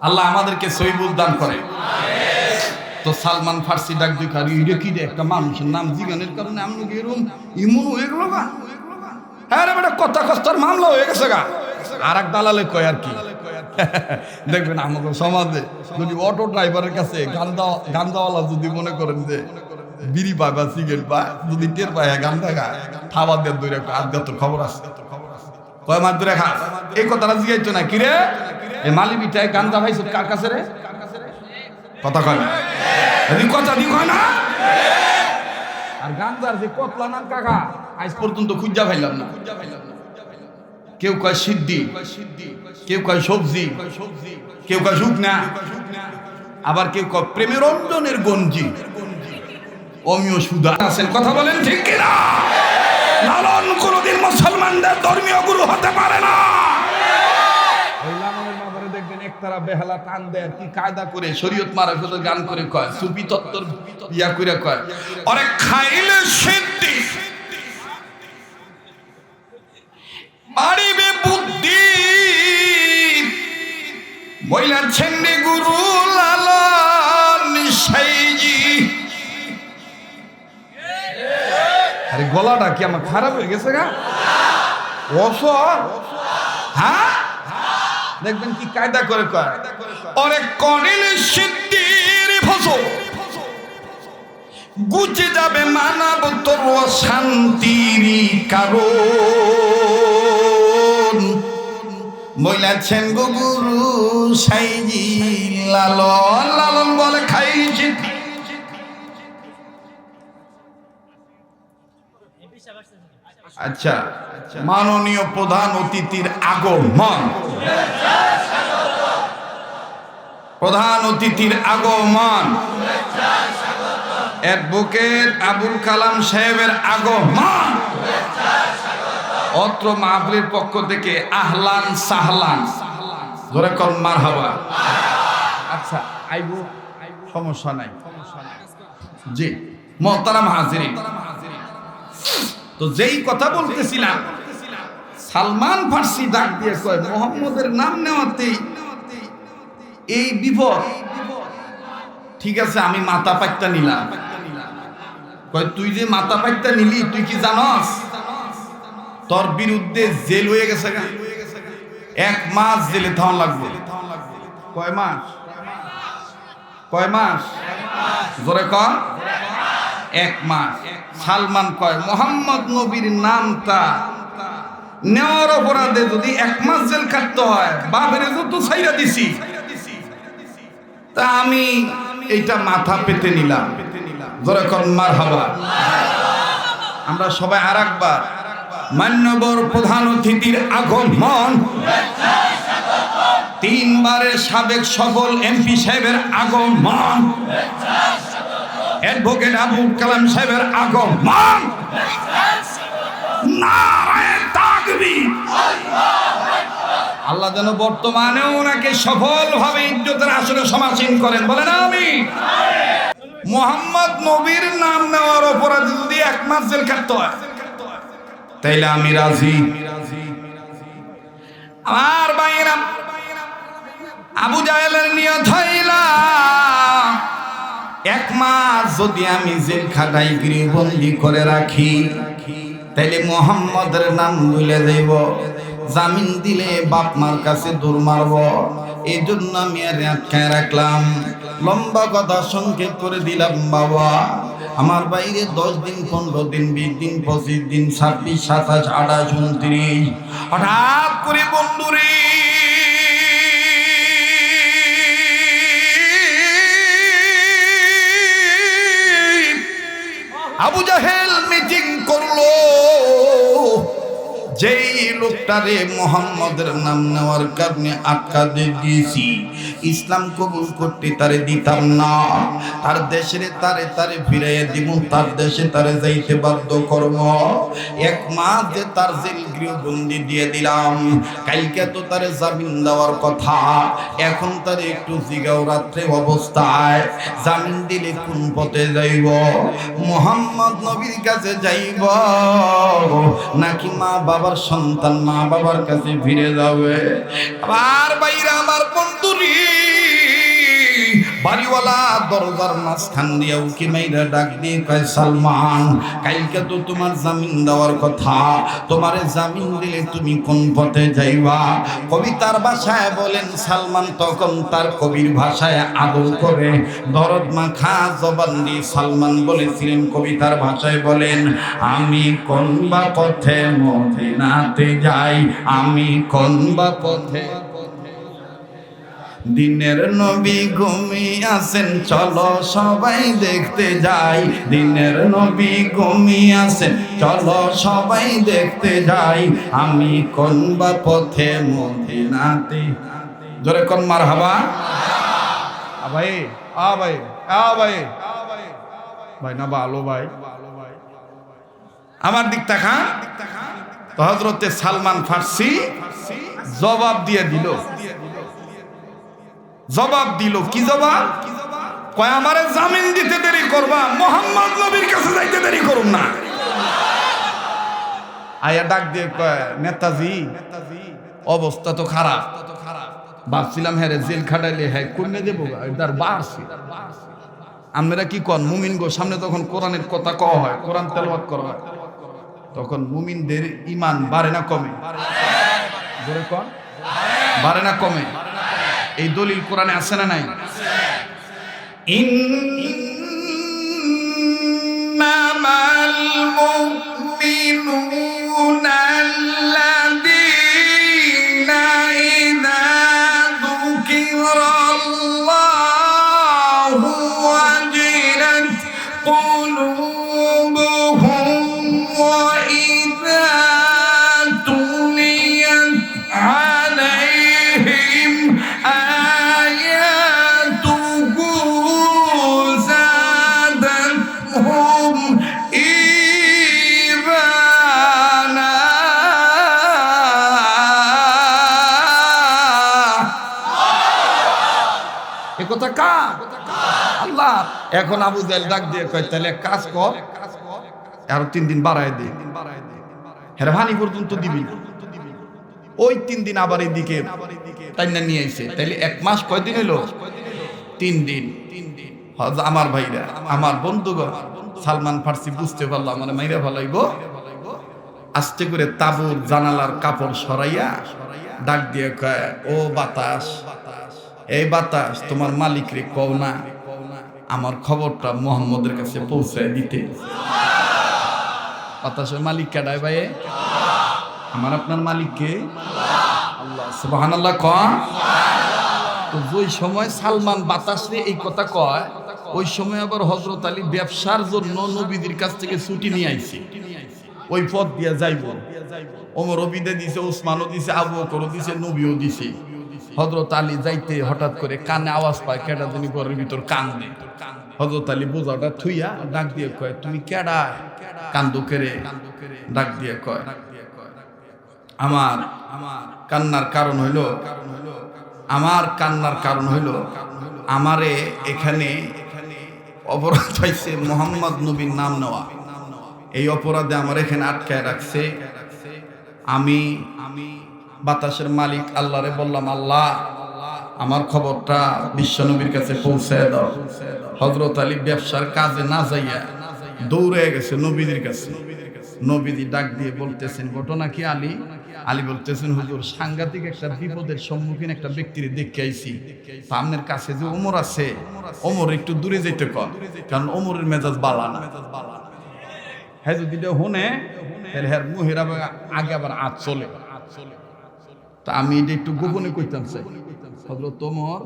আল্লাহ আমাদেরকে সহিবুল দান করে। তো সালমান ফার্সি ডাক দুই কারি এটা কি রে, একটা মানুষের নাম জিগানের কারণে আমি এরকম ইমন হয়ে গেল গা। হ্যাঁ রে বেটা, কথা কষ্টার মামলা হয়ে গেছে গা। আর এক দালালে কয় আর কি দেখবেন আমাদের সমাজে যদি অটো ড্রাইভারের কাছে গান্দাওয়ালা যদি মনে করেন যে বিড়ি পায় বা সিগারেট পায়, যদি টের পায় গান্দা খায়, খাবার দেন ধরে আজকে তোর খবর আছে, কয় মাস ধরে খা, এই কথাটা জিগাইতো না কিরে এই মালি মিঠাই গান্দা ভাই কার কাছে রে? কথা কয় না, কথা দি কয় না। আর গান্দার যে কতলা নাম কাকা আজ পর্যন্ত খুঁজা পাইলাম না। কেউ কয় সিদ্ধি, কেউ কয় সবজি, কেউ কয় শুকনা, আবার কেউ কয় প্রেমের অঞ্জনের গঞ্জি, অমিয় সুদা আছেন। কথা বলেন ঠিক কিনা? লালন কোনদিন মুসলমানদের ধর্মীয় গুরু হতে পারে না। বক্তারা বেহালা টান দেয় কি কায়দা করে শরীয়ত মারা করে গান করে কয় সুফি তত্ত্বর ইয়া করে কয় আরে খাইলে সিদ্ধি বাড়িবে বুদ্ধি বইলাছেন গুরু লালন সাইজি। আরে গলাটা কি আমার খারাপ হয়ে গেছে গা অসর হ্যাঁ দেখবেন কি কায়দা করে কয় ওরে কনিল সিদ্ধির ফসল গুজে যাবে মানব তোর শান্তির কারণ বইলাছেন গো গুরু সাইজি লালন লালন বলে খাইছি আচ্ছা মাননীয় প্রধান অতিথির আগমন প্রধান অতিথির আগমন অ্যাডভোকেট আবুল কালাম সাহেবের আগমন অত্র মাহফিলের পক্ষ থেকে আহলান সাহলান জোরে কর মারহাবা। আচ্ছা আইবো সমস্যা নাই জি মুহতারাম হাজিরিন তো যেই কথা বলতেছিলাম সালমান ফার্সি ডাক দিয়ে কয় মুহাম্মদের নাম নেওয়াতেই এই বিপদ ঠিক আছে আমি মাথা পাইতা নিলাম কয় তুই যে মাথা পাইতা নিলি তুই কি জানস তোর বিরুদ্ধে জেল হয়ে গেছে 1 মাস জেলে থাকা লাগবে। কয় মাস জোরে কর 1 মাস। সালমান কয় মোহাম্মদ নবীর নামটা নেওয়ার অপরাধে যদি 1 মাস জেল কাটতে হয় বাপের তো ছাইরা দিছি তা আমি এইটা মাথা পেতে নিলাম জোরে কর মারহাবা। আমরা সবাই আরেকবার মান্যবর প্রধান অতিথির আগমন 3 বারের সাবেক সফল এমপি সাহেবের আগমন অ্যাডভোকেট আবুল কালাম সাহেবের আগমন নারায়ে তাকবীর আল্লাহ যেন বর্তমানেও ওনাকে সফলভাবে ইজ্জতের আসনে সমাসীন করেন বলেন আমিন। মুহাম্মদ নবীর নাম নেওয়ার অপরাধে যদি 1 মাস জেল কাটতে হয় তাইলে আমি রাজি। আমার ভাইরা আবু জাহেলের নিয়ত হইলা 1 মাস যদি আমি জেল খাটাই গৃহবন্দী করে রাখি তাইলে মুহাম্মদের নাম ভুলে দেব জামিন দিলে বাপ মার কাছে দৌড় মারব এই জন্য আমি আর আটকায় রাখলাম। লম্বা কথা সংক্ষেপ করে দিলাম বাবা আমার বাইরে 10 দিন 15 দিন 20 দিন 25 দিন 26 27 28 29 হঠাৎ করে বন্ধুরে আবু জাহেল মিটিং করলো যেই লোকটারে মুহাম্মদের নাম নেওয়ার কারণে আটকা দিয়েছি ইসলাম কবুল করতে তারে দিতাম না তার দেশে তারে ফিরাইয়া দিব তার দেশে তারে যাইতে বাধ্য করব 1 মাস যে তার জেল গৃহবন্দী দিয়ে দিলাম কালকে তো তারে জামিন দেওয়ার কথা এখন তারে একটু জিগাও রাত্রে অবস্থায় জামিন দিলে কোন পথে যাইব মুহাম্মদ নবীর কাছে যাইব নাকি মা বাবার সন্তান মা বাবার কাছে ফিরে যাবে। আবার বাইরা আমার বন্ধুরি বাড়িওয়ালা দরজার মাঝখান দিয়ে উকি মাইরা ডাক দিয়ে কয় সালমান কালকে তো তোমার জামিন দেওয়ার কথা তোমারে জামিন দিলে তুমি কোন পথে যাইবা। কবিতার ভাষায় বলেন সালমান তখন তার কবির ভাষায় আদর করে দরদ মাখা জবান দিয়ে সালমান বলেছিলেন কবিতার ভাষায় বলেন আমি কোন বা পথে মদিনাতে যাই আমি কোন বা পথে দিনের নবী ঘুমিয়ে আছেন চলো সবাই দেখতে যাই দিনের নবী ঘুমিয়ে আছেন চলো সবাই দেখতে যাই আমি কোন বা পথে মদিনাতে জোরে কোন মারহাবা ভাই ভাই ভাই ভাই না ভালো ভাই আমার দিক তাকা তো হযরতে সালমান ফার্সি জবাব দিয়ে দিল জবাব দিল, কি জবাব? কয় আমারে জামিন দিতে দেরি করবা, মোহাম্মদ নবীর কাছে যাইতে দেরি করুন না। আয়া ডাক দিয়ে কয়, নেতাজি অবস্থা তো খারাপ, ভাবছিলাম হ্যাঁ জেল খাটাইলে হ্যাঁ কমে দেবো, তার বাড়ছে। আপনারা কি কন? মুমিন গো, সামনে তখন কোরআনের কথা কওয়া হয়, কোরআন তেলাওয়াত করা হয়, তখন মুমিনদের ঈমান বাড়ে না কমে? জোরে কন, বাড়ে না কমে? এই দলিল কোরআনে আছে না নাই? ইন্নামাল মুমিনুনা আল্লাযীনা ইযা যুকিরাল্লাহু ওয়াজিলাত কুলুবুহুম ওয়া ইযা তুলিয়াত আলাইহিম আয়াতুহু যাদাতহুম ঈমানা। এ কথা কার? আল্লাহ। এখন আবু জাহেল ডাক দিয়ে কয়, তাহলে এক কাজ কর, আরো 3 দিন বাড়ায় দে, হেরহানি পর্যন্ত দিবি। ওই 3 দিন আবার এইদিকে টাইনা নিয়ে আইছে, তাইলে 1 মাস কয়দিন হলো? 3 দিন। আমার ভাইরা, আমার বন্ধুগণ, সালমান ফার্সি বুঝতে পারলাম মানে মাইরা ভালাইব। আস্তে করে তাবুর জানালার কাপড় সরাইয়া ডাক দিয়ে কয়, ও বাতাস, এই বাতাস, তোমার মালিক রে কও না আমার খবরটা মুহাম্মদের কাছে পৌঁছায় দিতে। বাতাসের মালিক কেডায় ভাই? আমার আপনার মালিক কে? আল্লাহ। সুবহানাল্লাহ কয়। তো ওই সময় সালমান বাতাসে এই কথা কয়, ওই সময় আবার হযরত আলী ব্যবসার জন্য নবীদের কাছ থেকে ছুটি নিয়ে আইছে, ওই পথ দিয়ে যাইব। ওমরও বিদে দিছে, উসমানও দিছে, আবু বকরও দিছে, নবীও দিছে। হযরত আলী যাইতে হঠাৎ করে কানে আওয়াজ পায়, কেডা জানি ঘরের ভিতর কান্দে। হযরত আলী বোঝাটা থুইয়া ডাক দিয়ে কয়, তুমি কেডা? কান্দো কেরে? ডাক দিয়ে কয়, আমার কান্নার কারণ হইলো, আমার কান্নার কারণ হইলো আমারে এখানে অপরাধ পাইছে মোহাম্মদ নবীর নাম নেওয়া, এই অপরাধে আমার এখানে আটকায় রাখছে। আমি বাতাসের মালিক আল্লাহরে বললাম, আল্লাহ আমার খবরটা বিশ্বনবীর কাছে পৌঁছায় দাও। হযরত আলী ব্যবসার কাজে না যাইয়া দৌড়ে গেছে নবীদের কাছে। নবীজি ডাক দিয়ে বলতেছেন, ঘটনা কি আলী? আলী বলতেছেন, হুজুর সাংঘাতিক একটা বিপদের সম্মুখীন একটা ব্যক্তির দেখে আইছি। সামনের কাছে যে ওমর আছে, ওমর একটু দূরে যেতে কর, কারণ ওমরের মেজাজ বালা না। হ্যাঁ যদি হনে হ্যাঁ মুহের আগে আবার আজ চলে। তা আমি এটা একটু গোপনে কইতাম চাই। হযরত ওমর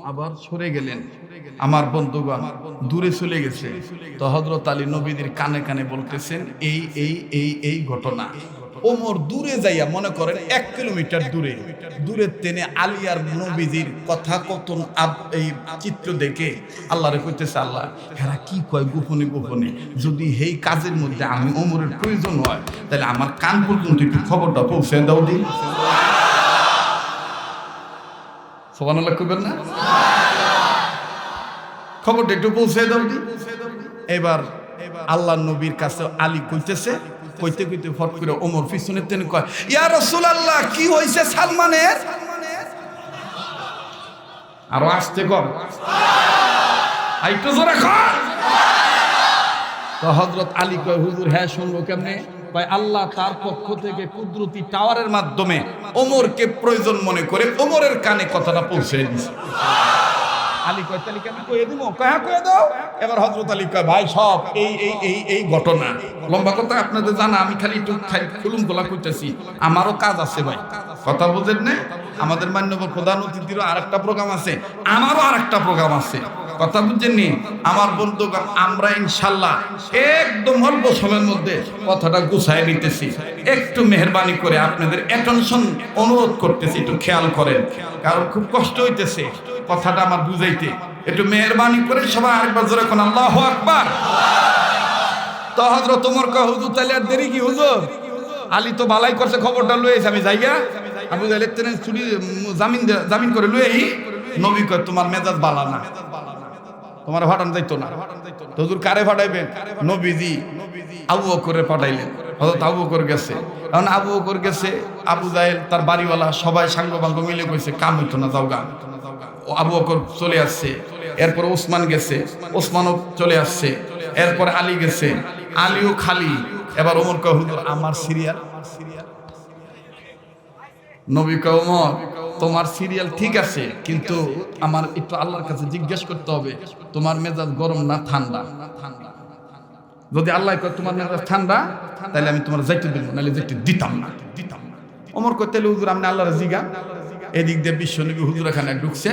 আবার সরে গেলেন, আমার বন্ধুগণ দূরে চলে গেছে। তো হযরত আলী নবীদের কানে কানে বলতেছেন, এই এই এই এই ঘটনা। ওমর দূরে যাইয়া, মনে করেন 1 কিলোমিটার দূরে, দূরের টেনে আলী আর নবীজির কথা কথন এই চিত্র দেখে আল্লাহরে কইতেছে, আল্লাহ হেরা কি কয় গোপনে গোপনে, যদি এই কাজের মধ্যে আমি ওমরের প্রয়োজন হয় তাহলে আমার কান পর্যন্ত একটু খবরটা পৌঁছে দাও দিন। সুবহানাল্লাহ কইবেন না? খবরটা একটু পৌঁছে দাও দিন। এবার আল্লাহর নবীর কাছে আলী কইতেছে, কইতে কইতে ফট করে ওমর পিছনের তেনে কয়, ইয়া রাসূলুল্লাহ কি হইছে সালমানের? আরো আস্তে কর, আইতো জোরে কর। তো হযরত আলী কয়, হুজুর হ্যাঁ শুনবো কেমনে? কয়, আল্লাহ তার পক্ষ থেকে কুদরতি টাওয়ারের মাধ্যমে ওমরকে প্রয়োজন মনে করে ওমরের কানে কথাটা পৌঁছে দিছে। আলী কয়, তাহলে কেন কইয়ে দিব? কয় কইয়ে দাও। এবার হযরত আলী কয়, ভাই সব এই এই এই এই ঘটনা লম্বা কথা আপনাদের জানা, আমি খালি একটু খুলুম খোলা কইতেছি, আমারও কাজ আছে ভাই, কথা বুঝেন না? আমাদের মাননীয় প্রধান অতিথিরও আরেকটা প্রোগ্রাম আছে, আমারও আরেকটা প্রোগ্রাম আছে, কথা বুঝছেন নি? আমার বন্ধুগণ আমরা ইনশাআল্লাহ একদম অল্প সময়ের মধ্যে কথাটা গুছায় নিতেছি। একটু মেহেরবানি করে আপনাদের অ্যাটেনশন অনুরোধ করতেছি, একটু খেয়াল করেন, কারণ খুব কষ্ট হইতেছে কথাটা আমার বুঝাইতে। একটু মেহেরবানি করে সবাই আরেকবার জোরে কোন আল্লাহু আকবার। তো হযরত ওমর কয়, হুজুর তাহলে আর দেরি কি হুজুর? আলী তো বালাই করছে, খবরটা লয়ে এসে আমি যাইয়া আবু জাহেলের তেনে ছুটি জামিন করে লয়ে আই। নবী কয় তোমার মেজাজ বালা না, তোমার ফাটান যাইতো না। তো হুজুর কারে ফাটাইবেন? নবীজি আবু বকরের পাঠাইলেন। হযরত আবু বকর গেছে। কারণ আবু বকর গেছে, আবু জাহেল তার বাড়িওয়ালা সবাই সাঙ্গ বাঙ্গ মিলে কইছে কাম হইতো না, যাও গা। আবু বকর চলে আসছে। এরপর ওসমান গেছে, ওসমানও চলে আসছে। এরপর আলী গেছে, আলীও খালি। এবার ওমর কয় হুজুর আমার সিরিয়াল। নবী কয় ওমর তোমার সিরিয়াল ঠিক আছে, কিন্তু আমার একটু আল্লাহর কাছে জিজ্ঞেস করতে হবে তোমার মেজাজ গরম না ঠান্ডা। যদি আল্লাহ কয় তোমার মেজাজ ঠান্ডা, তাহলে আমি তোমার যাইতে দিব, নাহলে যাইতে দিতাম না। ওমর কয় তাহলে হুজুর আপনি আল্লাহর জিগা। এদিক দিয়ে বিশ্ব নবী হুজুর এখানে ঢুকছে,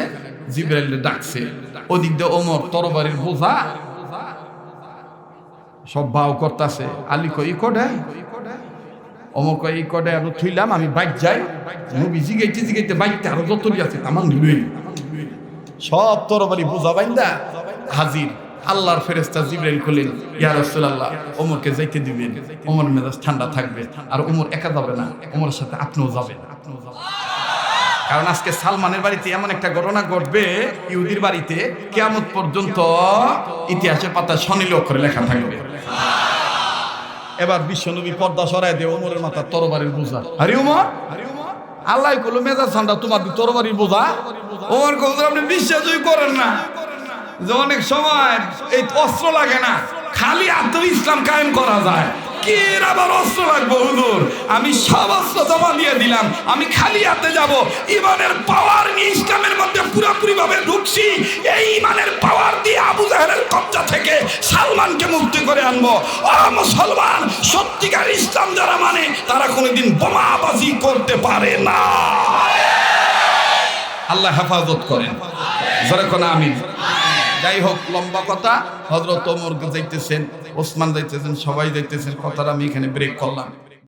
জিবরাইল ডাকছে। ওদিক দিয়ে ওমর তরবারির বোঝা সব বাও করতেছে। আলী কয় ই কডে, ওমর কয় এই কডে আরো থইলাম, আমি বাইক যাই। নবী জিগাইতে জিগাইতে বাইকতে আরো যতই আছে তামান লই সব তরবারি বোঝা বাইন্দা হাজির। আল্লাহর ফেরেশতা জিবরাইল কইলেন ইয়া রাসূলুল্লাহ ওমরকে যাইতে দিবেন, ওমর মেজাজ ঠান্ডা থাকবে। আর ওমর একা যাবে না, ওমরের সাথে আপনিও যাবেন। কারণ আজকে সালমানের বাড়িতে এমন একটা ঘটনা ঘটবে, ইহুদির বাড়িতে কিয়ামত পর্যন্ত ইতিহাসের পাতায় স্বর্ণীল অক্ষরে লেখা থাকবে। এবার বিশ্বনবী পর্দা সরায় দিয়ে ওমরের মাথা তরবারির বোঝা। আরে ওমর, আল্লাহ কইলো মেজাজ ঠান্ডা, তোমার তরবারির বোঝা। ওমর কইলো আপনি বিশ্বাসই করেন না যে অনেক সময় এই অস্ত্র লাগে না, খালি হাতে ইসলাম কায়েম করা যায়। কি আবার অস্ত্র লাগবে হুজুর? আমি সব অস্ত্র জমা দিয়ে দিলাম, আমি খালি হাতে যাব। ইমানের পাওয়ার নিয়ে ইসলামের মধ্যে পুরোপুরি ভাবে ঢুকছি। এই ইমানের পাওয়ার দিয়ে আবু জাহেলের কব্জা থেকে সালমানকে মুক্তি করে আনবো। ও মুসলমান, সত্যিকার ইসলাম যারা মানে তারা কোনোদিন বোমাবাজি করতে পারে না। আল্লাহ হেফাজত করেন, জোরে কোন আমিন। যাই হোক, লম্বা কথা। হযরত ওমর যাইতেছেন, ওসমান যাইতেছেন, সবাই যাইতেছেন, কথাটা আমি এখানে ব্রেক করলাম।